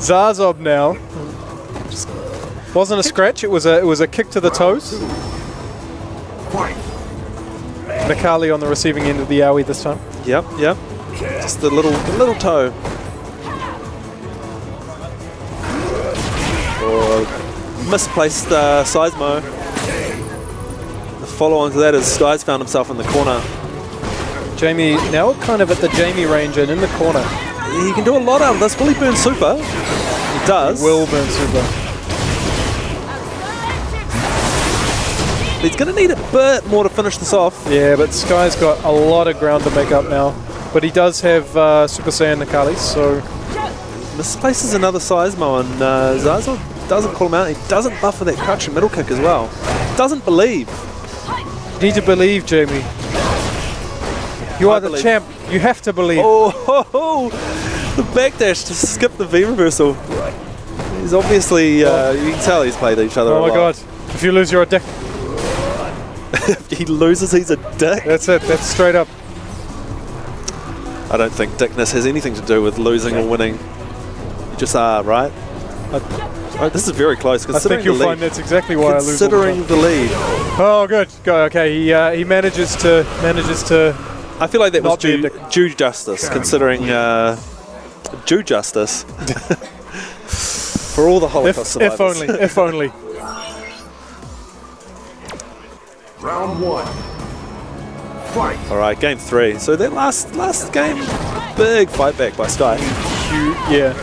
Zazob now. Wasn't a scratch. It was a kick to the toes. Fight. Nakali on the receiving end of the owie this time. Yep. Just the little toe. Or misplaced Seismo. The follow-on to that is Sky's found himself in the corner. Jamie now kind of at the Jamie range and in the corner. He can do a lot out of this. Will he burn super? He does. Will burn super. He's going to need a bit more to finish this off. Yeah, but Sky's got a lot of ground to make up now. But he does have Super Saiyan Nakali, so... Misplaces another Seismo, and Zazo doesn't call him out. He doesn't buffer that crouching middle kick as well. Doesn't believe. You need to believe, Jamie. You I are the believe. champ. You have to believe. Oh, the backdash to skip the V reversal. He's obviously, you can tell he's played each other a Oh my lot. god. If you lose, you're a dick. If he loses, he's a dick. That's it. That's straight up. I don't think dickness has anything to do with losing or winning. You just are, right? Right, this is very close. I Considering think you'll the lead. find that's exactly why I lose. all the Considering time. the lead, Oh, good. Go. Okay. He manages to I feel like that was Not be a due justice. Considering due justice for all the Holocaust survivors. if only. If only. Round 1. Fight. All right, game 3. So that last game, big fight back by Sky. Yeah.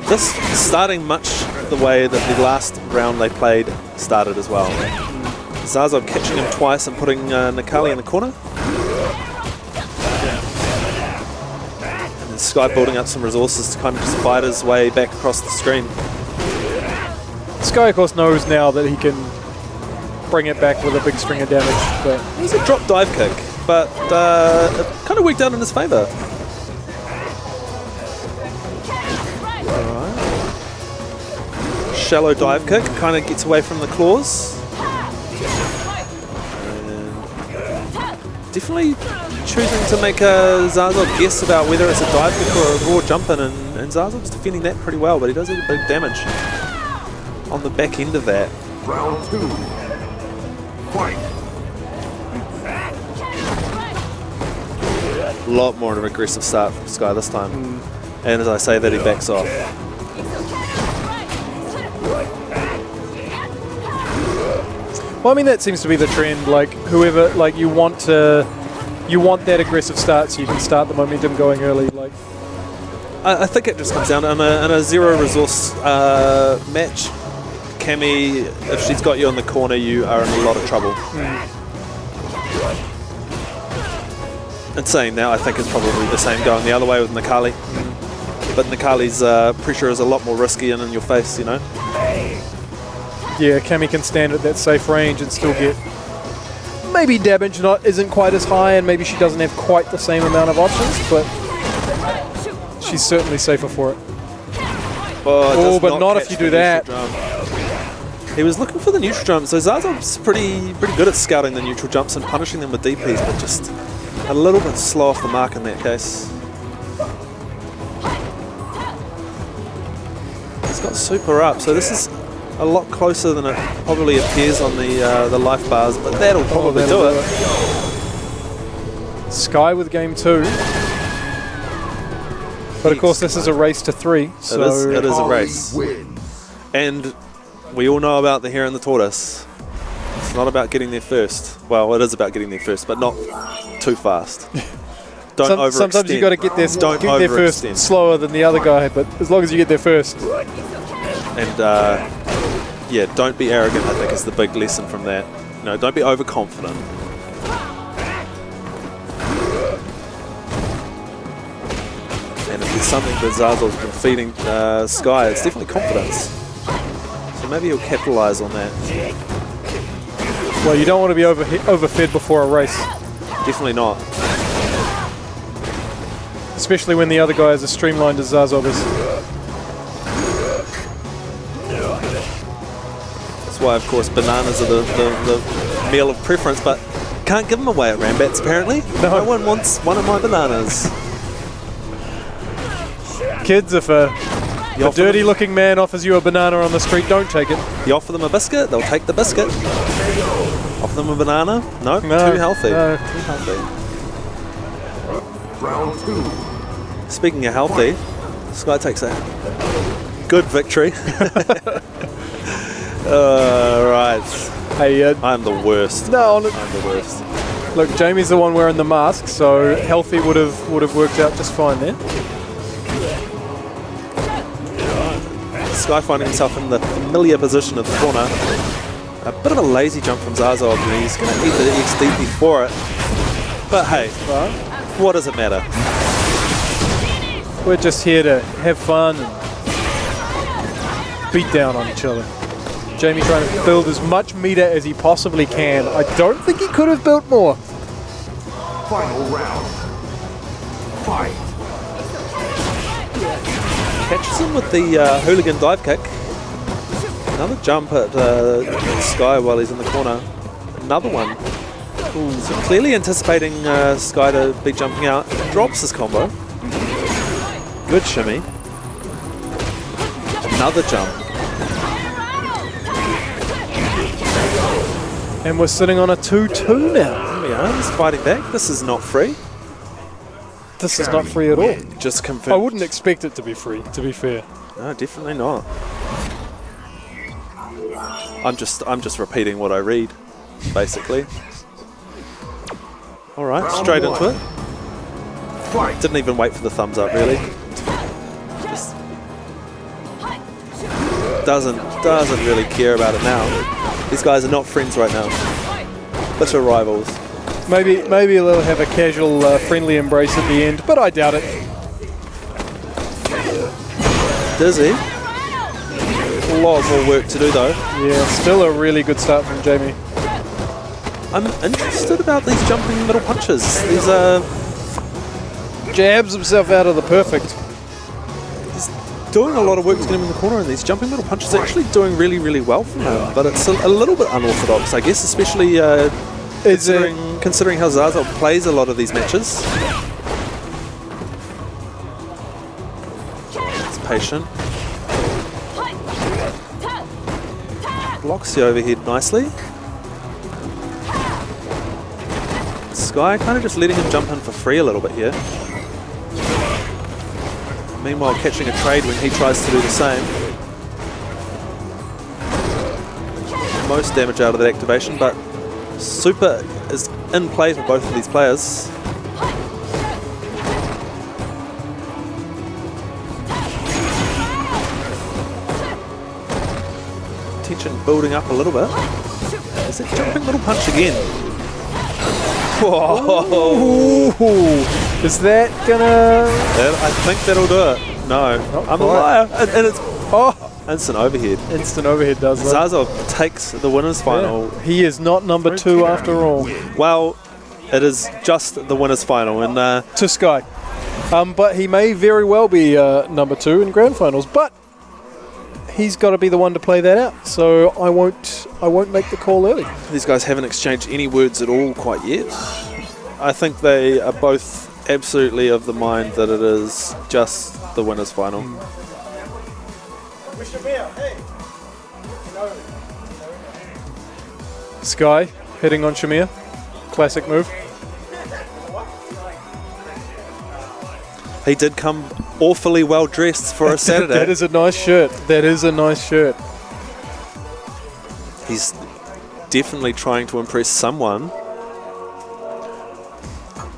This starting much the way that the last round they played started as well. Zazov catching him twice and putting Nikali in the corner. And then Sky building up some resources to kind of just fight his way back across the screen. Sky, of course, knows now that he can bring it back with a big string of damage. But It was a drop dive kick, but it kind of worked out in his favour. Shallow dive kick, kind of gets away from the claws. And definitely choosing to make Zazov guess about whether it's a dive kick or a raw jump in, and Zazov's defending that pretty well, but he does get big damage on the back end of that. Round 2. Fight. A lot more of an aggressive start from Sky this time. And as I say that, he backs off. well, I mean that seems to be the trend. Like whoever, like you want that aggressive start so you can start the momentum going early. Like I think it just comes down to in a zero resource match. Cammy, if she's got you in the corner, you are in a lot of trouble. And saying that, I think it's probably the same going the other way with Nikali. But Nikali's pressure is a lot more risky and in your face, you know. yeah, Cammy can stand at that safe range and still get maybe damage isn't quite as high, and maybe she doesn't have quite the same amount of options, but she's certainly safer for it. Oh, but not if you do that. He was looking for the neutral jump, so Zazov's pretty good at scouting the neutral jumps and punishing them with DPs, but just a little bit slow off the mark in that case. He's got super up, so this is a lot closer than it probably appears on the life bars, but that'll probably do it. Sky with game 2. But of course this is a race to 3, so It is a race. Wins. And we all know about the hare and the tortoise. It's not about getting there first. Well, it is about getting there first, but not too fast. Don't overextend. sometimes you got to get there first overextend. slower than the other guy, but as long as you get there first. And yeah, don't be arrogant, I think is the big lesson from that. You know, don't be overconfident. And if there's something that Zazov's been feeding Sky, it's definitely confidence. So maybe he'll capitalize on that. Well, you don't want to be overfed before a race, Definitely not. especially when the other guy is as streamlined as Zazov is. That's why, of course, bananas are the meal of preference, but can't give them away at Ranbats, apparently. No one wants one of my bananas. Kids, if a offer dirty-looking man offers you a banana on the street, don't take it. You offer them a biscuit, they'll take the biscuit. Offer them a banana? No, No, too healthy. no. Too healthy. Round 2. Speaking of healthy, Sky takes a good victory. Right. Hey, I'm the worst. no, I'm the worst. look, Jamie's the one wearing the mask, so healthy would have worked out just fine there. Sky finding himself in the familiar position of the corner. A bit of a lazy jump from Zazov, and he's going to eat the XDP for it. But hey, what does it matter? We're just here to have fun and beat down on each other. Jamie trying to build as much meter as he possibly can. I don't think he could have built more. Final round. Fight. Catches him with the hooligan dive kick. Another jump at Sky while he's in the corner. Another one. So clearly anticipating Sky to be jumping out. Drops his combo. Good shimmy. Another jump. And we're sitting on a 2-2 now. Yeah, he's fighting back. This is not free. This is not free at all. Just confirmed. I wouldn't expect it to be free, to be fair. No, definitely not. I'm just repeating what I read, basically. All right, straight into it. Fight. Didn't even wait for the thumbs up, really. Just doesn't really care about it now. These guys are not friends right now. Bitter rivals. Maybe they'll have a casual, friendly embrace at the end, but I doubt it. Dizzy. A lot more work to do, though. Yeah, still a really good start from Jamie. I'm interested about these jumping middle punches. These Jabs himself out of the perfect. doing a lot of work to get him in the corner, and these jumping middle punches are actually doing really, really well for him. But it's a little bit unorthodox, I guess, especially considering how Zaza plays a lot of these matches. It's patient. Blocks the overhead nicely. Sky kind of just letting him jump in for free a little bit here. Meanwhile, catching a trade when he tries to do the same. Most damage out of that activation, but Super is in play for both of these players. Tension building up a little bit. Is it jumping little punch again? Whoa! Ooh, is that gonna... I think that'll do it. No, I'm a liar. And it's instant overhead. Instant overhead does that. Zaza takes the winners final. Yeah. He is not number 2 after all. Well, it is just the winners final. And To Sky. But he may very well be number 2 in grand finals. But he's got to be the one to play that out. So I won't make the call early. these guys haven't exchanged any words at all quite yet. I think they are both absolutely of the mind that it is just the winners final. Sky hitting on Shamir. Classic move. He did come awfully well dressed for a Saturday. That is a nice shirt. That is a nice shirt. He's definitely trying to impress someone.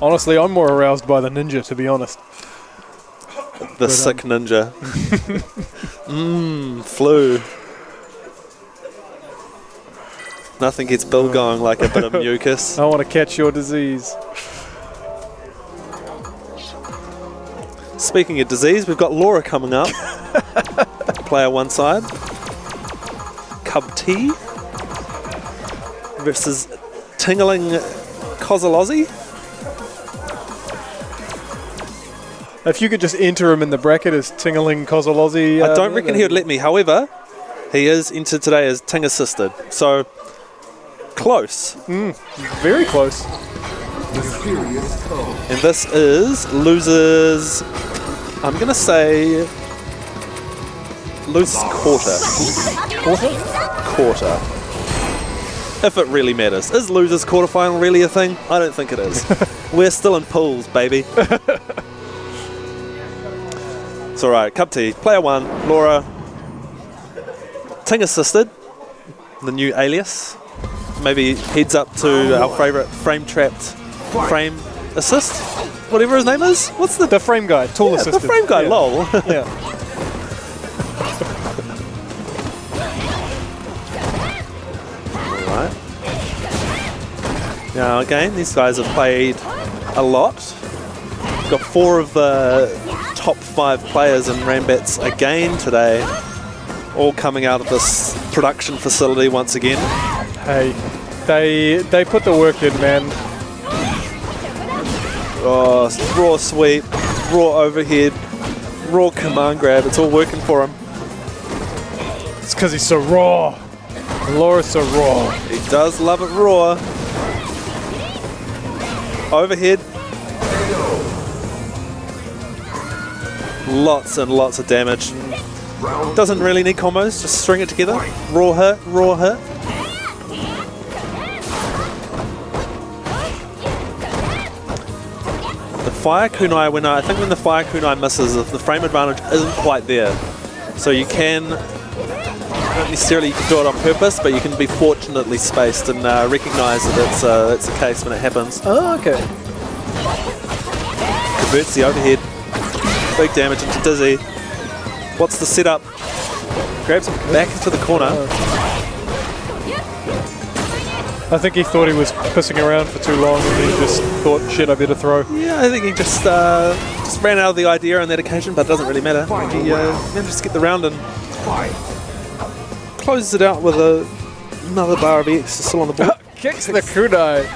Honestly, I'm more aroused by the ninja, to be honest. The sick ninja. Flu. Nothing gets Bill going like a bit of mucus. I want to catch your disease. Speaking of disease, we've got Laura coming up. Player one side. Cub T versus Tingling Kozolozzi. If you could just enter him in the bracket as Tingling Kozolozzi. I don't reckon he would let me. However, he is entered today as Ting assisted. So, close. Very close. And this is losers, I'm going to say, losers quarter. Quarter. If it really matters. Is losers quarterfinal really a thing? I don't think it is. We're still in pools, baby. It's alright. Cup tea. Player one, Laura. Ting assisted. The new alias. Maybe heads up to our favourite frame trapped frame assist. Whatever his name is. What's the frame guy, tool assistant. The frame guy, yeah. lol. Yeah. Alright. Now again, these guys have played a lot. Got 4 of the top 5 players in Ranbats again today. All coming out of this production facility once again. Hey, they put the work in, man. Oh, raw sweep, raw overhead, raw command grab. It's all working for him. It's because he's so raw. Laura's so raw. He does love it raw. Overhead. Lots and lots of damage. Doesn't really need combos, just string it together. Raw hit, raw hit. The fire kunai, I think when the fire kunai misses, the frame advantage isn't quite there. So you can, not necessarily you can do it on purpose, but you can be fortunately spaced and recognise that it's the case when it happens. Oh, okay. Converts the overhead. Big damage into Dizzy. What's the setup? Grabs him back into the corner. I think he thought he was pissing around for too long and he just thought, shit, I better throw. Yeah, I think he just ran out of the idea on that occasion, but it doesn't really matter. He managed to get the round and closes it out with another bar of X still on the board. Kicks the kunai.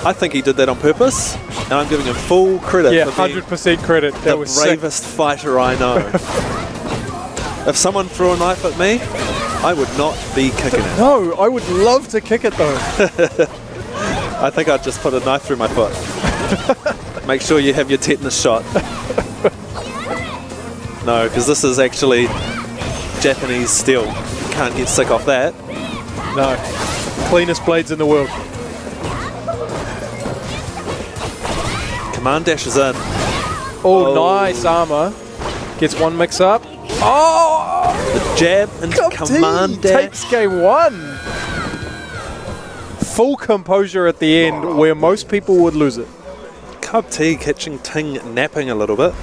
I think he did that on purpose, and I'm giving him full credit Yeah, for being 100% credit. That the was sick. bravest fighter I know. If someone threw a knife at me, I would not be kicking it. No, I would love to kick it though. I think I'd just put a knife through my foot. Make sure you have your tetanus shot. No, because this is actually Japanese steel. You can't get sick off that. No. Cleanest blades in the world. Command dash is in. Oh, nice armor. Gets one mix up. Oh! The jab into Cup command T dash. takes game one. Full composure at the end where most people would lose it. Cub T catching Ting napping a little bit.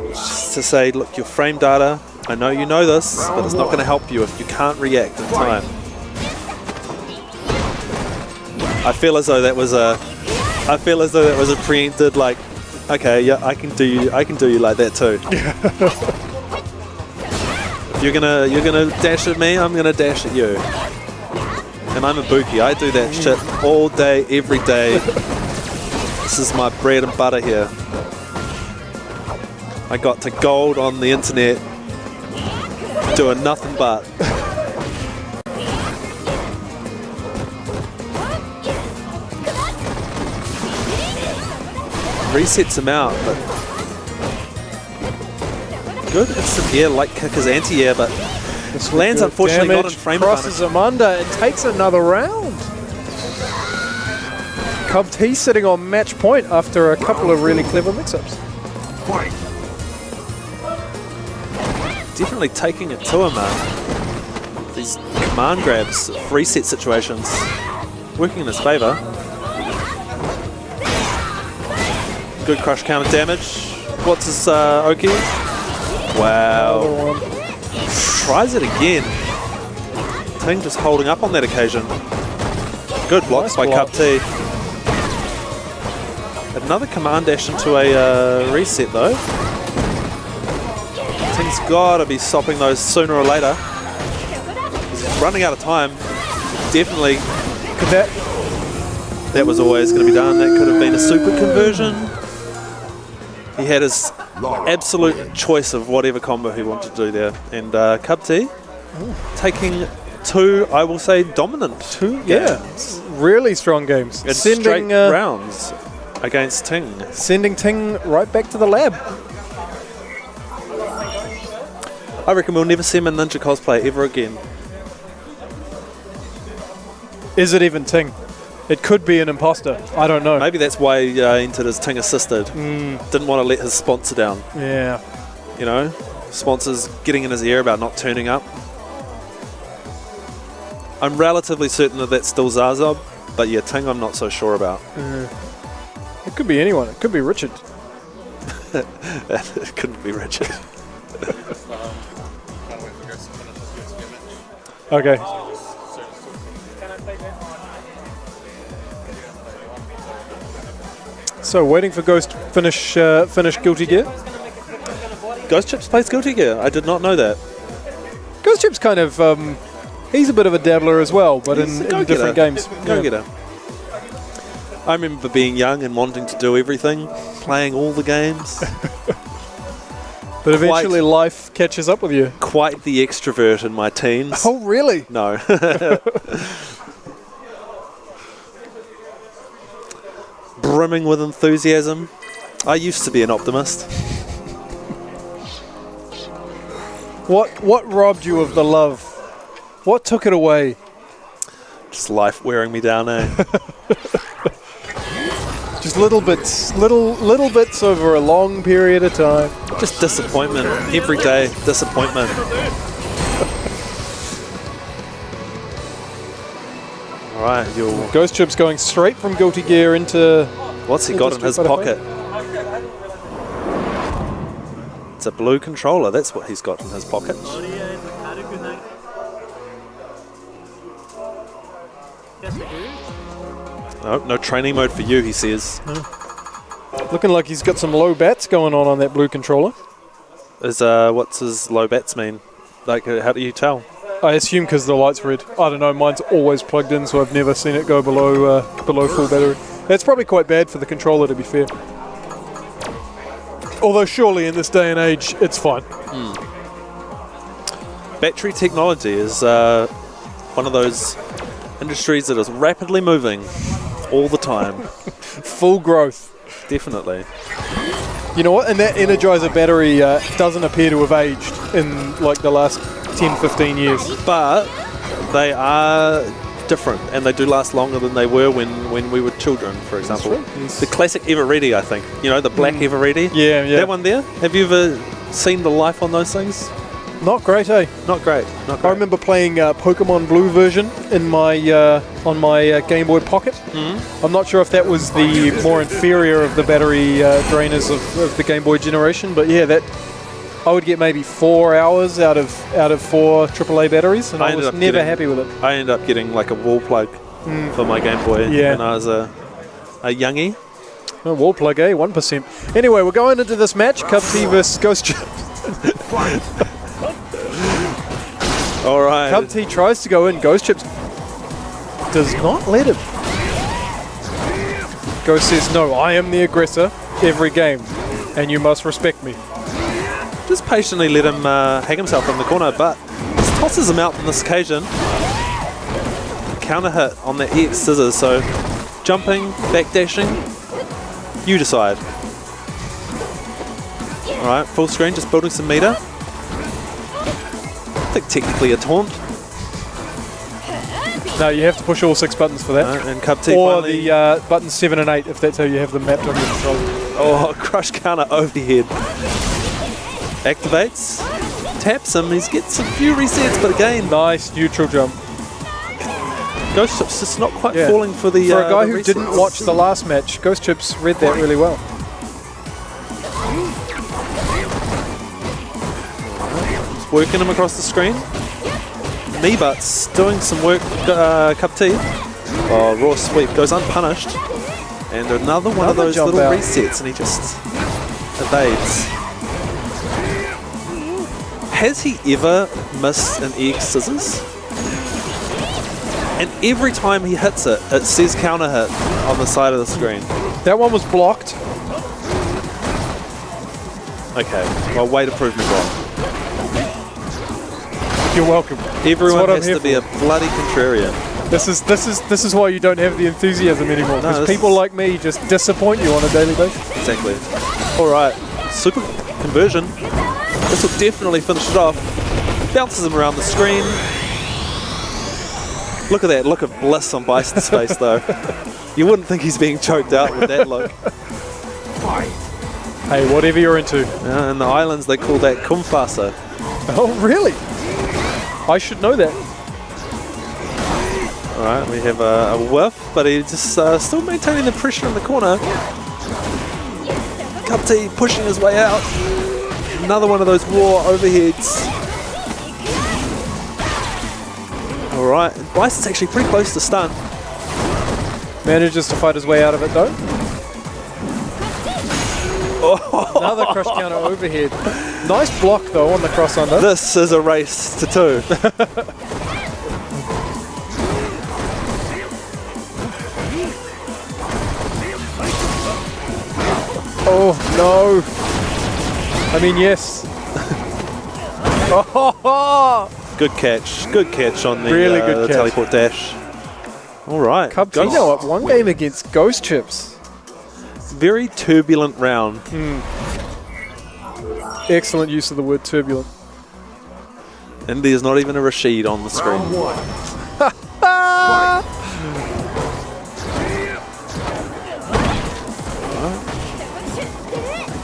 Just to say, look, your frame data, I know you know this, but it's not going to help you if you can't react in time. I feel as though that was a preempted, like, okay, yeah, I can do you like that too. If you're gonna dash at me, I'm gonna dash at you. And I'm a bookie. I do that shit all day, every day. This is my bread and butter here. I got to gold on the internet doing nothing but. Resets him out, but good instant air, light kick is anti-air, but lands unfortunately not in frame crosses him under and takes another round. Cub T sitting on match point after a couple of really clever mix-ups. Definitely taking it to him, man. These command grabs, reset situations, working in his favour. Good crush counter damage. What's his Oki? Wow. Tries it again. Ting just holding up on that occasion. Good blocks by Cup T. Another command dash into a reset though. Ting's got to be stopping those sooner or later. He's running out of time. Definitely. That was always going to be done. That could have been a super conversion. He had his absolute choice of whatever combo he wanted to do there. And Cub T taking two, I will say, dominant games. Really strong games. And straight rounds against Ting. Sending Ting right back to the lab. I reckon we'll never see him in Ninja cosplay ever again. Is it even Ting? It could be an imposter. I don't know. Maybe that's why he entered as Ting assisted. Didn't want to let his sponsor down. Yeah. You know, sponsors getting in his ear about not turning up. I'm relatively certain that that's still Zaza, but yeah, Ting I'm not so sure about. It could be anyone. It could be Richard. It couldn't be Richard. Okay. So waiting for Ghost finish Guilty Gear. Ghost Chips plays Guilty Gear. I did not know that. Ghost Chips kind of he's a bit of a dabbler as well, but in different games. Go-getter. I remember being young and wanting to do everything, playing all the games. But eventually life catches up with you. Quite the extrovert in my teens. Oh, really? No. Brimming with enthusiasm. I used to be an optimist. What robbed you of the love? What took it away? Just life wearing me down, eh? Just little bits over a long period of time. Just disappointment. Every day, disappointment. Alright, Ghost Chip's going straight from Guilty Gear into... What's he got in his pocket? It's a blue controller, that's what he's got in his pocket. No training mode for you, he says. Looking like he's got some low bats going on that blue controller. What's his low bats mean? Like, how do you tell? I assume because the light's red. I don't know, mine's always plugged in, so I've never seen it go below full battery. That's probably quite bad for the controller, to be fair. Although surely in this day and age, it's fine. Battery technology is one of those industries that is rapidly moving all the time. Full growth. Definitely. You know what? And that Energizer battery doesn't appear to have aged in like the last 10, 15 years. But they are different, and they do last longer than they were when we were children, for example. The classic Eveready, I think. You know, the black Eveready? Yeah. That one there? Have you ever seen the life on those things? Not great, eh? Not great. I remember playing Pokemon Blue version in my on my Game Boy Pocket. I'm not sure if that was the more inferior of the battery drainers of the Game Boy generation, but yeah, that I would get maybe 4 hours out of 4 AAA batteries, and I was never happy with it. I ended up getting like a wall plug for my Game Boy when I was a youngie. Oh, wall plug, eh? 1%. Anyway, we're going into this match, Cub T versus Ghost Chip. All right. Cub T tries to go in. Ghost Chip does not let him. Ghost says, no, I am the aggressor every game, and you must respect me. Just patiently let him hang himself in the corner, but just tosses him out on this occasion. Counter hit on the X scissors, so jumping, backdashing, you decide. All right, full screen, just building some meter. I think technically a taunt. No, you have to push all 6 buttons for that. And Cub T or finally, the buttons 7 and 8, if that's how you have them mapped on your controller. Oh, crush counter overhead. Activates, taps him, he gets a few resets, but again, Nice neutral jump. Ghost Chip's just not quite falling for the For a guy the who resets. didn't watch the last match, Ghost Chip's read that really well. Just working him across the screen. Knee butts doing some work, Cub T. Oh, raw sweep goes unpunished. And another one of those jump little out. resets, and he just evades. Has he ever missed an X scissors? And every time he hits it, it says counter hit on the side of the screen. That one was blocked. Okay, well, way to prove me wrong. You're welcome. Everyone That's what has I'm to be a bloody contrarian. This is why you don't have the enthusiasm anymore. No, Because this people is- like me just disappoint you on a daily basis. Exactly. All right, super conversion. This will definitely finish it off. Bounces him around the screen. Look at that look of bliss on Bison's face, though. You wouldn't think he's being choked out with that look. Hey, whatever you're into. In the islands, they call that kumfasa. Oh, really? I should know that. All right, we have a whiff, but he's just still maintaining the pressure in the corner. Cub T pushing his way out. Another one of those raw overheads. All right, Bison's actually pretty close to stun. Manages to fight his way out of it, though. Another crush counter overhead. Nice block, though, on the cross under. This is a race to 2. Oh, no. I mean, yes. Oh, Good catch on the Really good catch. teleport dash. All right. Cubtino up one game against Ghost Chips. Very turbulent round. Excellent use of the word turbulent. And there's not even a Rashid on the screen. Round 1.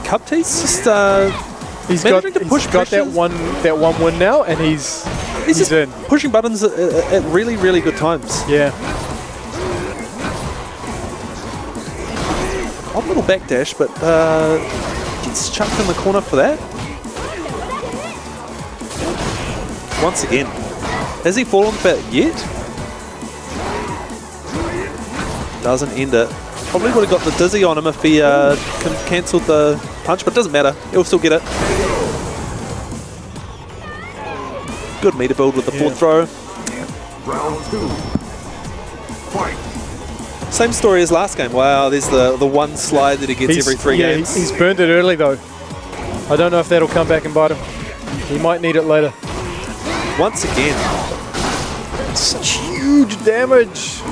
Cupte's just He's got managing to push that pressures. one win now, and he's just in. pushing buttons at really, really good times. Yeah. Odd little backdash, but gets chucked in the corner for that. Once again. Has he fallen for it yet? Doesn't end it. Probably would have got the dizzy on him if he cancelled the punch, but it doesn't matter. He'll still get it. Good meter build with the fourth throw. Round 2. Fight. Same story as last game. Wow, there's the one slide that he gets every 3 games. He's burned it early though. I don't know if that'll come back and bite him. He might need it later. Once again. Such huge damage.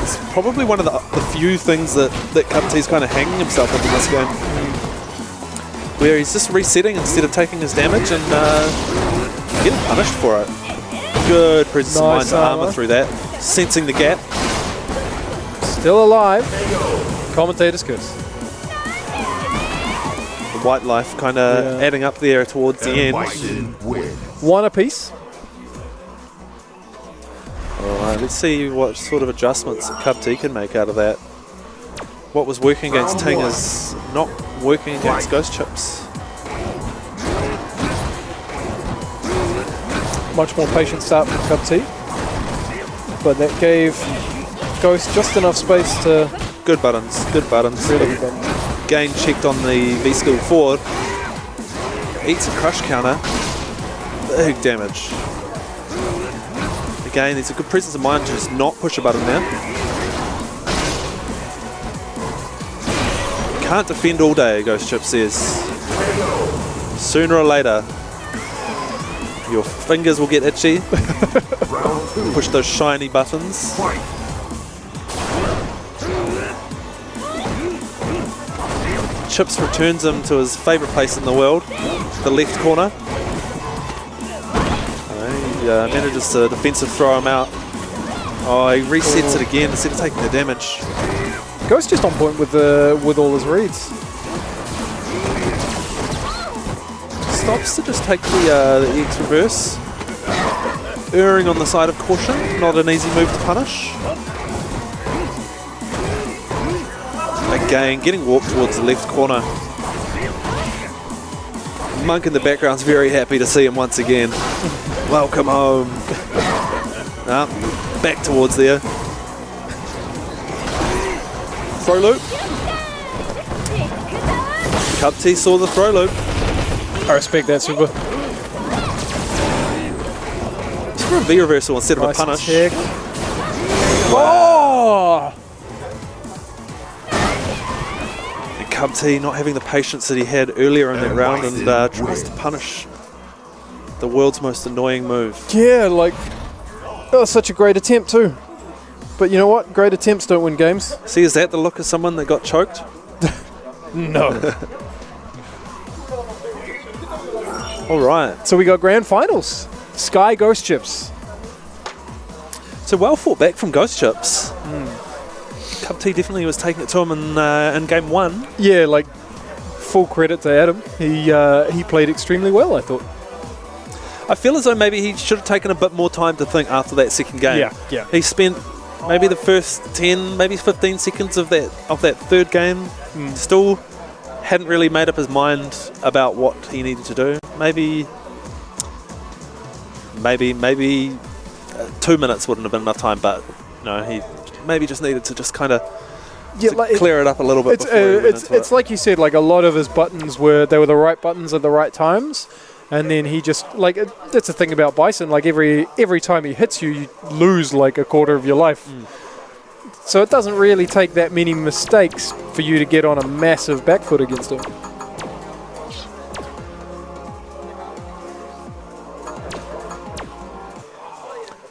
It's probably one of the few things that Cupte's kind of hanging himself with in this game. Where he's just resetting instead of taking his damage and getting punished for it. Good presence of mind to armor through that. Sensing the gap. Still alive. Commentator's curse. The white life kind of adding up there towards the end. Bison wins. One apiece. Alright, let's see what sort of adjustments Cupte can make out of that. What was working against Ting is not working against Ghost Chips. Much more patient start from Cubty. But that gave Ghost just enough space to Good buttons, good buttons. really good them. Gain checked on the V-skill forward. Eats a crush counter. Big damage. Again, there's a good presence of mind to just not push a button now. Can't defend all day, Ghost Chip says. Sooner or later, your fingers will get itchy. Round 2. Push those shiny buttons. Fight. Chips returns him to his favourite place in the world, the left corner. He manages to defensive throw him out. Oh, he resets it again instead of taking the damage. Ghost just on point with all his reads. Stops to just take the X reverse. Erring on the side of caution, not an easy move to punish. Again, getting walked towards the left corner. Monk in the background's very happy to see him once again. Welcome home. Back towards there. Throw loop. Cupte saw the throw loop. I respect that, Super. Just for a V reversal instead of Nice a punish. attack. Oh! And Cupte not having the patience that he had earlier in that round and tries to punish the world's most annoying move. Yeah, like, that was such a great attempt too. But you know what? Great attempts don't win games. See, is that the look of someone that got choked? No. All right. So we got grand finals. Sky Ghost Chips. So well fought back from Ghost Chips. Cupte definitely was taking it to him in game one. Yeah, like, full credit to Adam. He played extremely well, I thought. I feel as though maybe he should have taken a bit more time to think after that second game. Yeah. He spent maybe the first 10, maybe 15 seconds of that third game. Still hadn't really made up his mind about what he needed to do. Maybe 2 minutes wouldn't have been enough time, but no, he maybe just needed to just kind of clear it up a little bit. It's like you said, like a lot of his buttons were the right buttons at the right times, and then he just that's the thing about Bison. Like every time he hits you, you lose like a quarter of your life. So it doesn't really take that many mistakes for you to get on a massive back foot against him.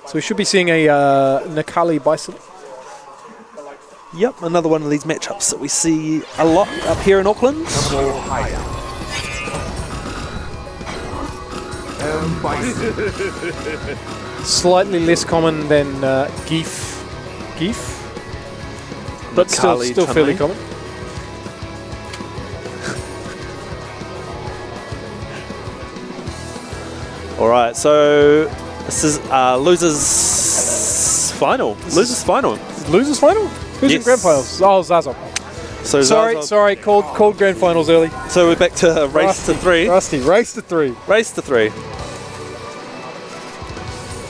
So we should be seeing a Nakali Bison. Yep, another one of these matchups that we see a lot up here in Auckland. Double hideout. And Bison. Slightly less common than Geef. But still Nakali fairly Tunley. common. All right, so this is losers final. Losers final. Losers final? Who's in Yes. grand finals? Oh, Zaza. So Sorry, Zaza- sorry, called grand finals early. So we're back to race to 3. Rusty, race to 3. Race to 3.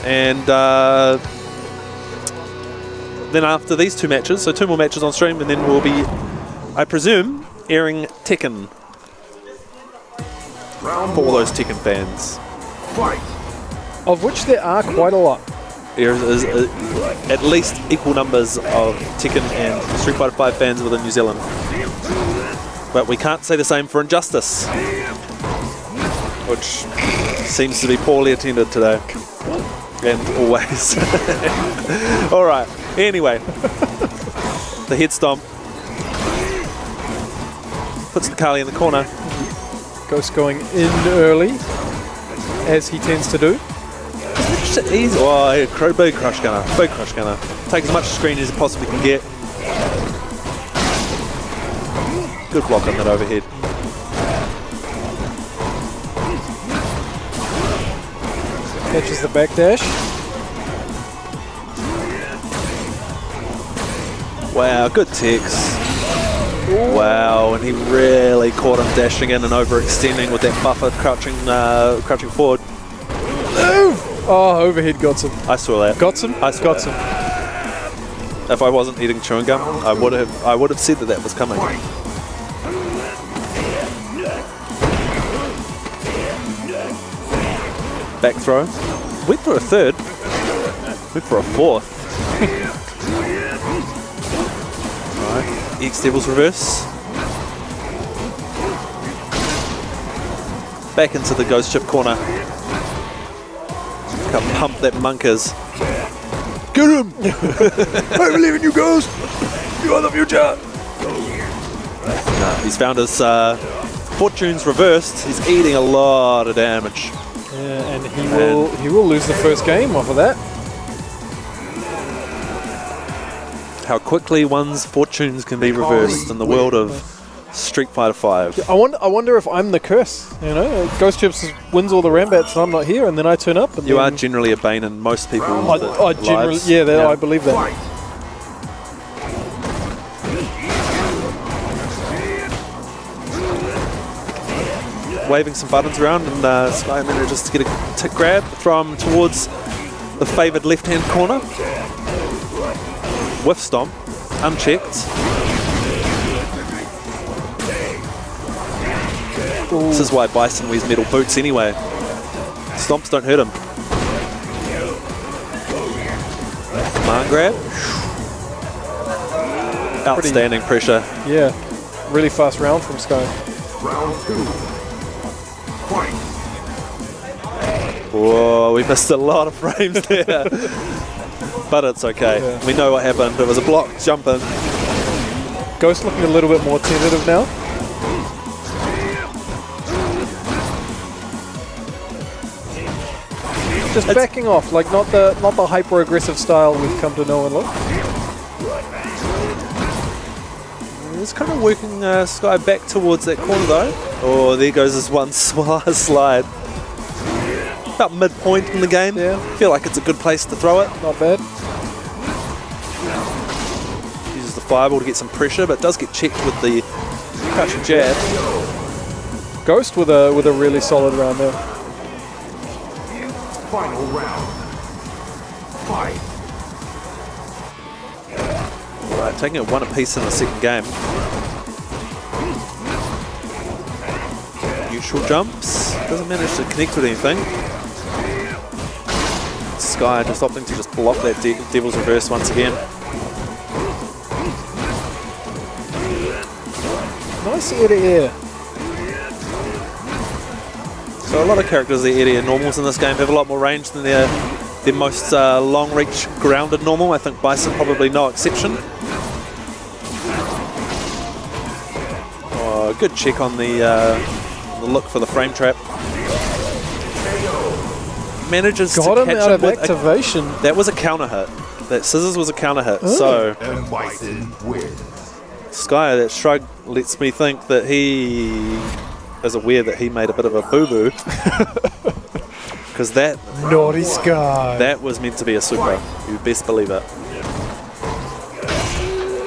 And then after these 2 matches, so 2 more matches on stream, and then we'll be, I presume, airing Tekken Round for all 1. those Tekken fans. Fight. Of which there are quite a lot. There is at least equal numbers of Tekken and Street Fighter 5 fans within New Zealand. But we can't say the same for Injustice, which seems to be poorly attended today. And always. Alright, anyway. The head stomp. Puts Nakali in the corner. Ghost going in early, as he tends to do. Easy. Oh, yeah, big crush gunner. Big crush gunner. Take as much screen as you possibly can get. Good block on that overhead. Catches the back dash. Wow, good text. Wow, and he really caught him dashing in and overextending with that buffer crouching forward. Oh, overhead got him. I saw that. Got him? I saw Got that. him. If I wasn't eating chewing gum, I would have said that was coming. Back throw. Went for a third. Went for a fourth. Right. X Devil's reverse. Back into the ghost chip corner. Come pump that Monkers. Get him! I believe in you, Ghost! You are the future! He's found his fortunes reversed. He's eating a lot of damage. Yeah, and he will lose the first game off of that. How quickly one's fortunes can be reversed in the world of Street Fighter 5. I wonder if I'm the curse. You know, Ghost Chips wins all the Ranbats and I'm not here, and then I turn up. And You are then generally a bane in most people's I generally, lives. yeah, I believe that. Fight. Waving some buttons around, and Sky manages to get a tick grab from towards the favoured left-hand corner. Whiff stomp, unchecked. This is why Bison wears metal boots anyway. Stomps don't hurt him. Man grab. Outstanding pressure. Yeah, really fast round from Sky. Round 2. Fight. Whoa, we missed a lot of frames there. But it's okay. Yeah. We know what happened. It was a block jump in. Ghost looking a little bit more tentative now. Just backing off, like not the hyper aggressive style we've come to know and love. It's kind of working Sky back towards that corner though. Oh, there goes his one slide. About midpoint in the game. Yeah. Feel like it's a good place to throw it. Not bad. Uses the fireball to get some pressure, but does get checked with the crouching jab. Ghost with a really solid round there. Final round. Fight. Right, taking it one apiece in the second game. Neutral jumps. Doesn't manage to connect with anything. Sky just opting to just block that Devil's reverse once again. Nice air to air. So a lot of characters, the area normals in this game, have a lot more range than their most long reach grounded normal. I think Bison probably no exception. Oh, good check on the look for the frame trap. Manages Got to him catch out him of with activation. that was a counter hit. That scissors was a counter hit. So And Bison wins. Sky, that shrug lets me think that he is aware that he made a bit of a boo-boo. Because that Naughty Sky. that was meant to be a super. You best believe it.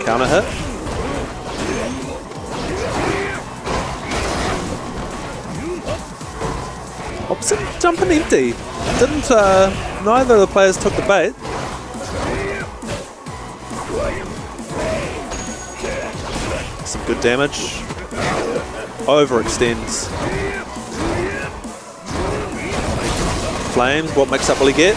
Counter hit. Opposite jumping empty. Didn't neither of the players took the bait. Some good damage. Overextends. Flames, what mix up will he get?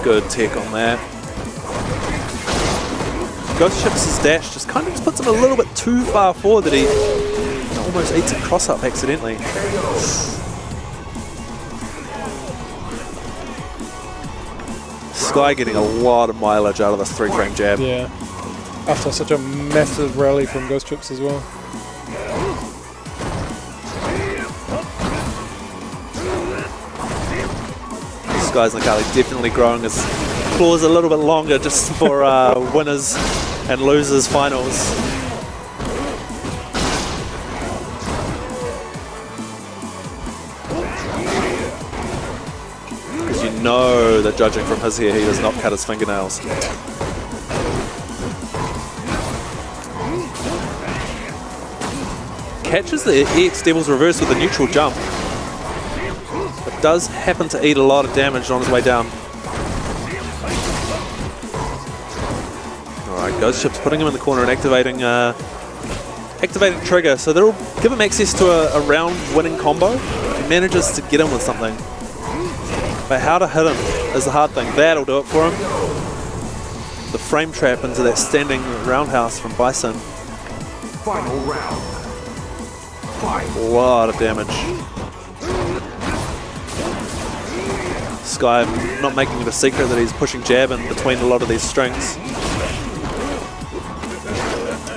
Good tech on that. Ghost Chips' dash just kind of just puts him a little bit too far forward that he almost eats a cross up accidentally. Sky getting a lot of mileage out of this 3-frame jab. Yeah. After such a massive rally from Ghost Trips as well. Sky's Nakali definitely growing his claws a little bit longer just for winners and losers finals. Because you know that judging from his hair, he does not cut his fingernails. Catches the EX Devil's Reverse with a neutral jump. But does happen to eat a lot of damage on his way down. Alright, Ghost Chips putting him in the corner and activating trigger. So that'll give him access to a round winning combo. He manages to get him with something. But how to hit him is the hard thing. That'll do it for him. The frame trap into that standing roundhouse from Bison. Final round. Fight. A lot of damage. Sky not making it a secret that he's pushing jab in between a lot of these strings.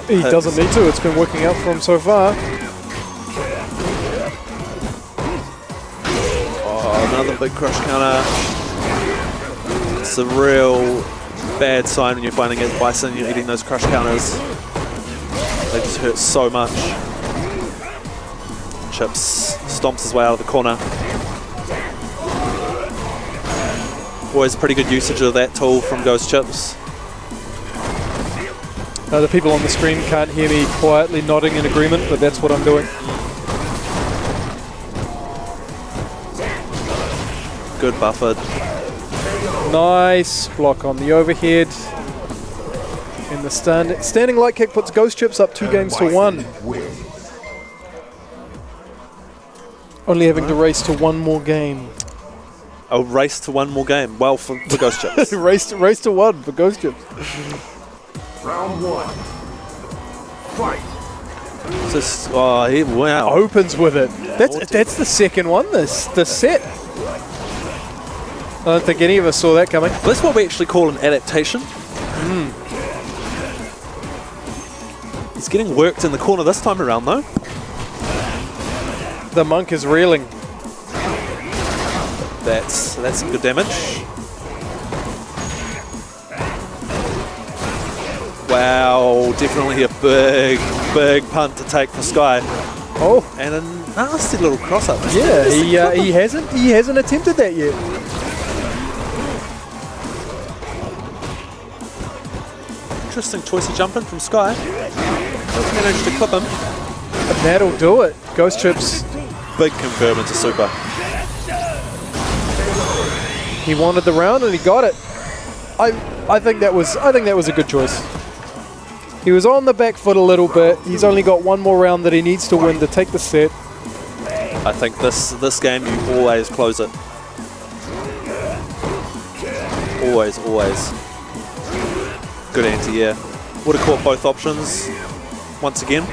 He doesn't need to, it's been working out for him so far. Oh, another big crush counter. It's a real bad sign when you're finding it Bison, you're eating those crush counters. They just hurt so much. Chips stomps his way out of the corner. Always pretty good usage of that tool from Ghost Chips. The people on the screen can't hear me quietly nodding in agreement, but that's what I'm doing. Good buffered. Nice block on the overhead. In the standing light kick puts Ghost Chips up 2 games to 1. Wins. Only having to race to 1 more game. A race to 1 more game. Well, for Ghost Chips. race to 1 for Ghost Chips. Round 1. Fight. Just, oh, wow. Opens with it. That's the second one this set. I don't think any of us saw that coming. That's what we actually call an adaptation. He's getting worked in the corner this time around, though. The monk is reeling. That's some good damage. Wow, definitely a big punt to take for Sky. Oh, And a nasty little cross up. yeah, he hasn't attempted that yet. Interesting choice of jumping from Sky. Doesn't manage to clip him. And that'll do it. Ghost Chips, Big confirm into super. he wanted the round and he got it. I think that was a good choice. He was on the back foot a little bit. He's only got 1 more round that he needs to win to take the set. I think this game you always close it. Always. Good anti-air. Would have caught both options once again.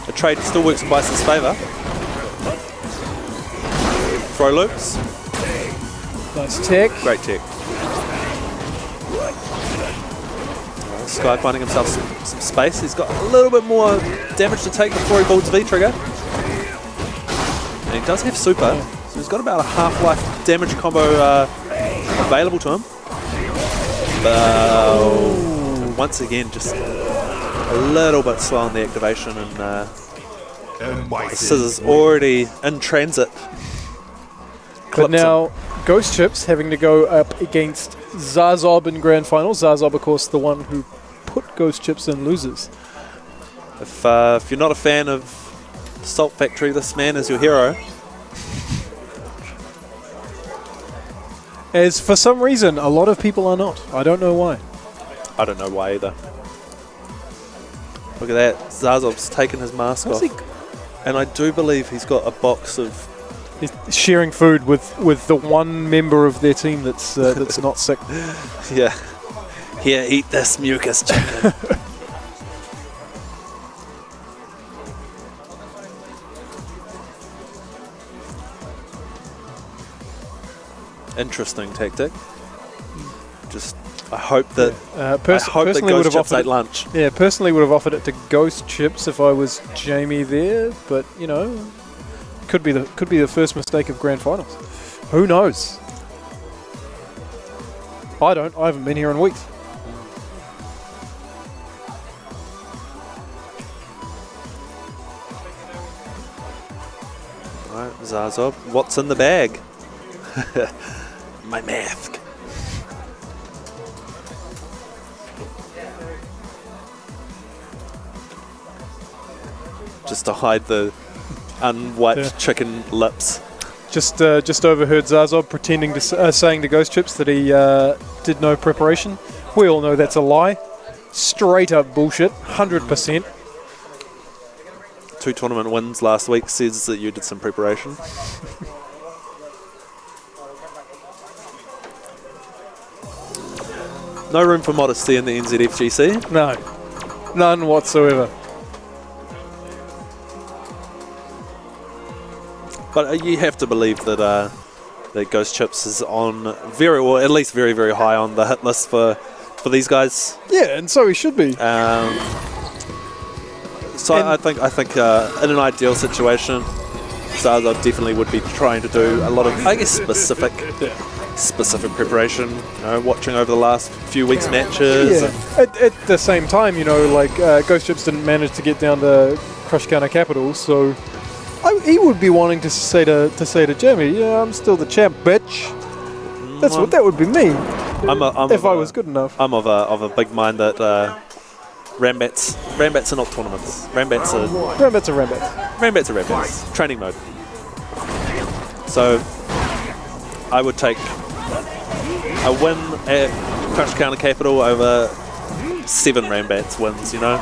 The trade still works in Bison's favour. Throw loops. Nice tech. Great tech. Sky finding himself some space. He's got a little bit more damage to take before he builds V-trigger. And he does have super, so he's got about a half-life damage combo available to him. But once again, just a little bit slow on the activation, and Scissor's already in transit. But now, Ghost Chips having to go up against Zazob in Grand Final. Zazob, of course, the one who put Ghost Chips in losers. If you're not a fan of Salt Factory, this man is your hero. As for some reason, a lot of people are not. I don't know why. I don't know why either. Look at that. Zazob's taken his mask off. And I do believe he's got a box of... He's sharing food with the one member of their team that's not sick. Yeah. Here, eat this mucus chicken. Interesting tactic. Just, I hope that personally would have offered lunch. Yeah, personally would have offered it to Ghost Chips if I was Jamie there, but you know, could be the first mistake of Grand Finals. Who knows? I haven't been here in weeks. Alright, Zazob, what's in the bag? My mask. Just to hide the unwiped chicken lips. Just overheard Zazob pretending to saying to Ghost Chips that he did no preparation. We all know that's a lie. Straight up bullshit. 100%. 2 tournament wins last week says that you did some preparation. No room for modesty in the NZFGC. No. None whatsoever. But you have to believe that that Ghost Chips is on at least very, very high on the hit list for these guys. Yeah, and so he should be. So I think in an ideal situation, Zazob definitely would be trying to do a lot of, I guess, specific preparation. You know, watching over the last few weeks matches. Yeah. At the same time, you know, like Ghost Chips didn't manage to get down to Crush Counter Capital, so he would be wanting to say to Jamie, yeah, I'm still the champ, bitch. That would be me. If I was good enough. I'm of a big mind that Ranbats are not tournaments. Ranbats are Ranbats. Training mode. So I would take a win at Crush Counter Capital over 7 Ranbats wins, you know?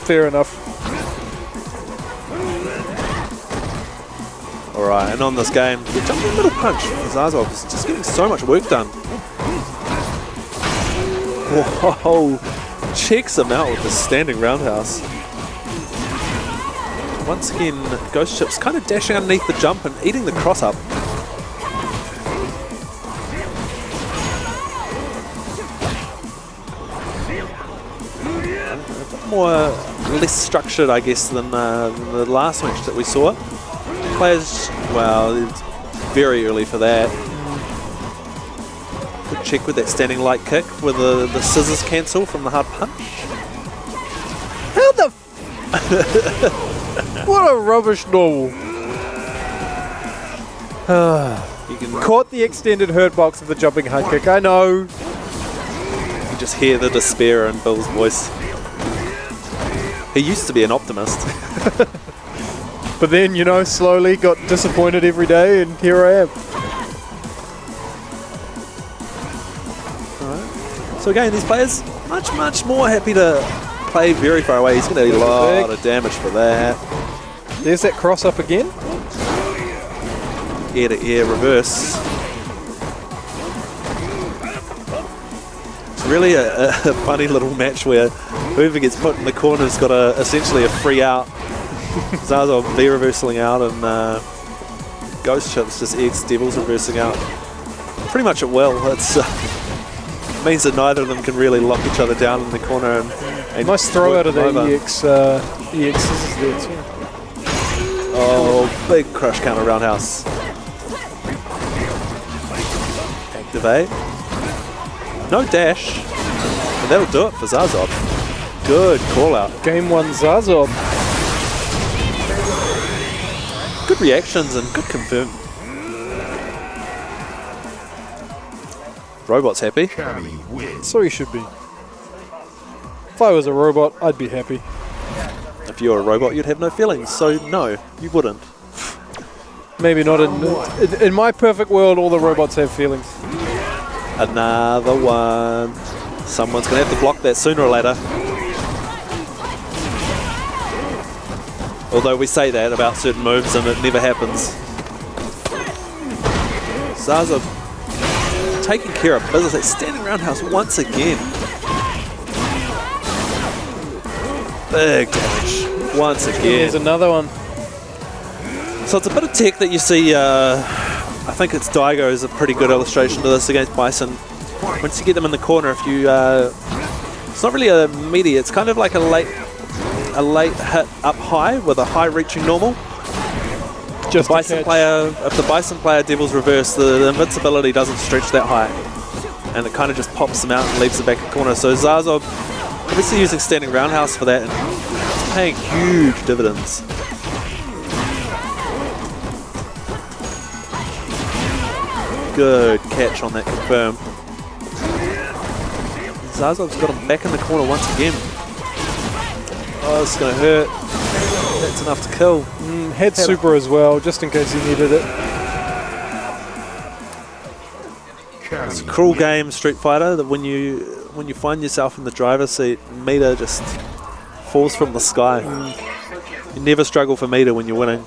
Fair enough. Alright, and on this game, the jumping middle punch for Zazob is just getting so much work done. Whoa! Checks him out with the standing roundhouse. Once again, Ghost Chips kind of dashing underneath the jump and eating the cross up. A bit less structured, I guess, than the last match that we saw. Players, well, it's very early for that. Good check with that standing light kick with the scissors cancel from the hard punch. How the what a rubbish normal. You can Caught the extended hurt box of the jumping hard kick, I know. You can just hear the despair in Bill's voice. He used to be an optimist. But then, you know, slowly got disappointed every day, and here I am. Alright. So again, these players much more happy to play very far away. He's going to do a lot of damage for that. There's that cross up again. Air to air reverse. really a funny little match where whoever gets put in the corner's got essentially a free out. Zazov V-reversing out and Ghost Chips just EX Devils reversing out. Pretty much at will. It's means that neither of them can really lock each other down in the corner. And Nice throw work out of them the over. EX scissors there too. Oh, big crush counter roundhouse. Activate. No dash. And that'll do it for Zazov. Good call out. Game 1 Zazov. Good reactions and good confirm. Robot's happy. Cammy wins. So he should be. If I was a robot, I'd be happy. If you were a robot, you'd have no feelings. So no, you wouldn't. Maybe not in my perfect world, all the robots have feelings. Another one. Someone's going to have to block that sooner or later. Although we say that about certain moves and it never happens. Zaza taking care of business. That standing roundhouse once again. Big damage once again. Here's another one. So it's a bit of tech that you see, I think it's Daigo is a pretty good illustration to this against Bison. Once you get them in the corner, if you, it's not really a meaty, it's kind of like a late hit up high with a high reaching normal. Just Bison player, if the Bison player Devil's reverse, the invincibility doesn't stretch that high. And it kind of just pops them out and leaves the back of the corner. So Zazov obviously using standing roundhouse for that and it's paying huge dividends. Good catch on that confirm. Zazov's got him back in the corner once again. Oh, it's going to hurt. That's enough to kill. Head super as well, just in case he needed it. It's a cruel game, Street Fighter, that when you find yourself in the driver's seat, meter just falls from the sky. You never struggle for meter when you're winning.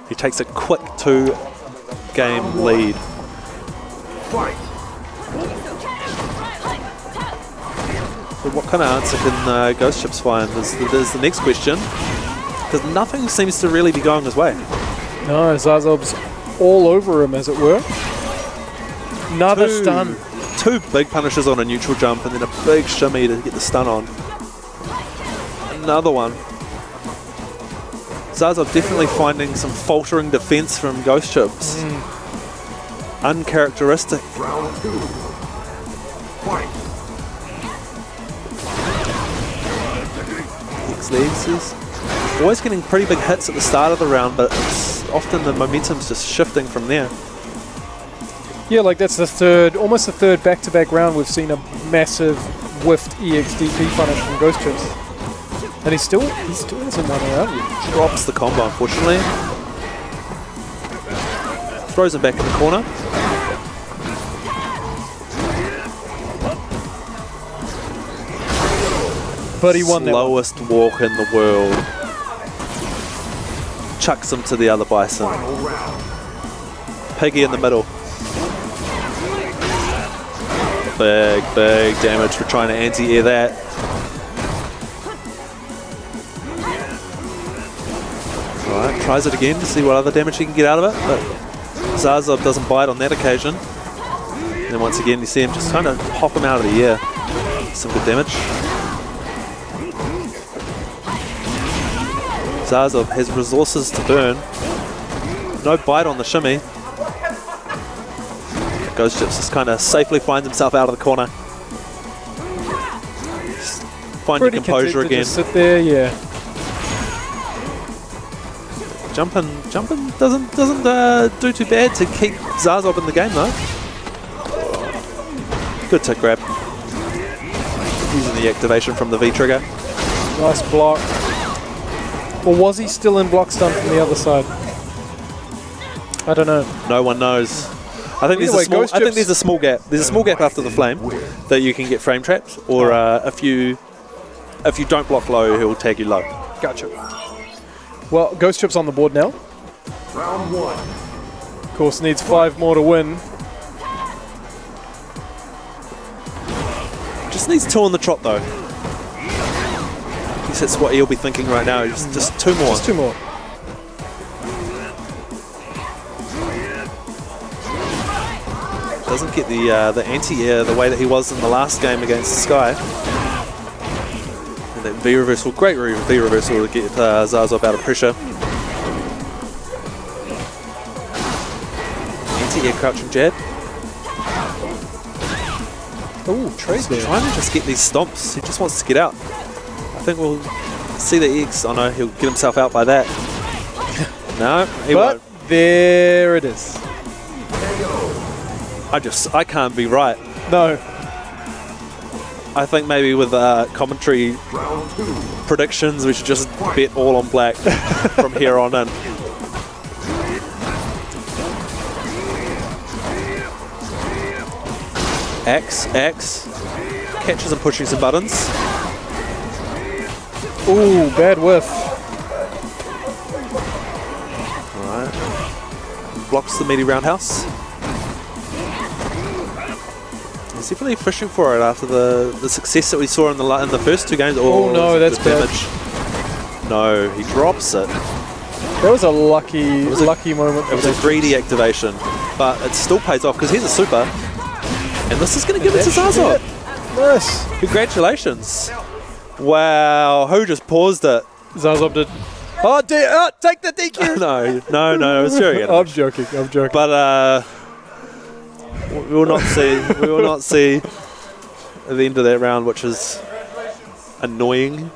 He takes a quick 2-game lead. Fight. So what kind of answer can Ghost Chips find is the next question, because nothing seems to really be going his way. No, Zazov's all over him, as it were. Another stun. 2 big punishes on a neutral jump and then a big shimmy to get the stun on. Another one. Zazov definitely finding some faltering defense from Ghost Chips. Uncharacteristic. Round 2. Fight. Legs is always getting pretty big hits at the start of the round, but it's often the momentum's just shifting from there. Yeah, like that's almost the third back-to-back round we've seen a massive whiffed EXDP punish from Ghost Chips. And he still hasn't won around yet. Drops the combo, unfortunately. Throws him back in the corner. But he won that one. Slowest walk in the world. Chucks him to the other Bison. Final round. Piggy in the middle. Big damage for trying to anti-air that. Alright, tries it again to see what other damage he can get out of it, but Zazov doesn't bite on that occasion. And then once again you see him just trying to hop him out of the air. Some good damage. Zazov has resources to burn. No bite on the shimmy. Ghost Chips just kind of safely finds himself out of the corner. Just find your Pretty composure content to again. just sit there, yeah. Jumping doesn't do too bad to keep Zazov in the game though. Good tick grab. Using the activation from the V trigger. Nice block. Or was he still in block stun from the other side? I don't know. No one knows. I think Either way, Ghost Chips- there's a small gap. There's a small gap after the flame that you can get frame traps, or if you don't block low, he'll tag you low. Gotcha. Well, Ghost Chips on the board now. Round 1. Of course, needs 5 more to win. needs 2 on the trot though. I guess that's what he'll be thinking right now. Just 2 more. Just 2 more. Doesn't get the anti-air the way that he was in the last game against Sky. And that V reversal, great V reversal to get Zazop out of pressure. Anti-air crouching jab. Ooh, trade there. Trying to just get these stomps. He just wants to get out. I think we'll see the X. Oh no, he'll get himself out by that. No, he But won't. there it is. I can't be right. No. I think maybe with commentary Round 2. predictions, we should just bet all on black from here on in. X, catches and pushing some buttons. Ooh, bad whiff. Alright. Blocks the meaty roundhouse. He's definitely fishing for it after the success that we saw in the first 2 games. Oh no, that's that's good damage. No, he drops it. That was a lucky moment. It was a greedy activation, but it still pays off because he's a super. And this is going to give it to Zazop. Nice. Congratulations. Wow, who just paused it? Zazop did. Oh, take the DQ. No, it was very good. I'm joking. But we will not see at the end of that round, which is annoying.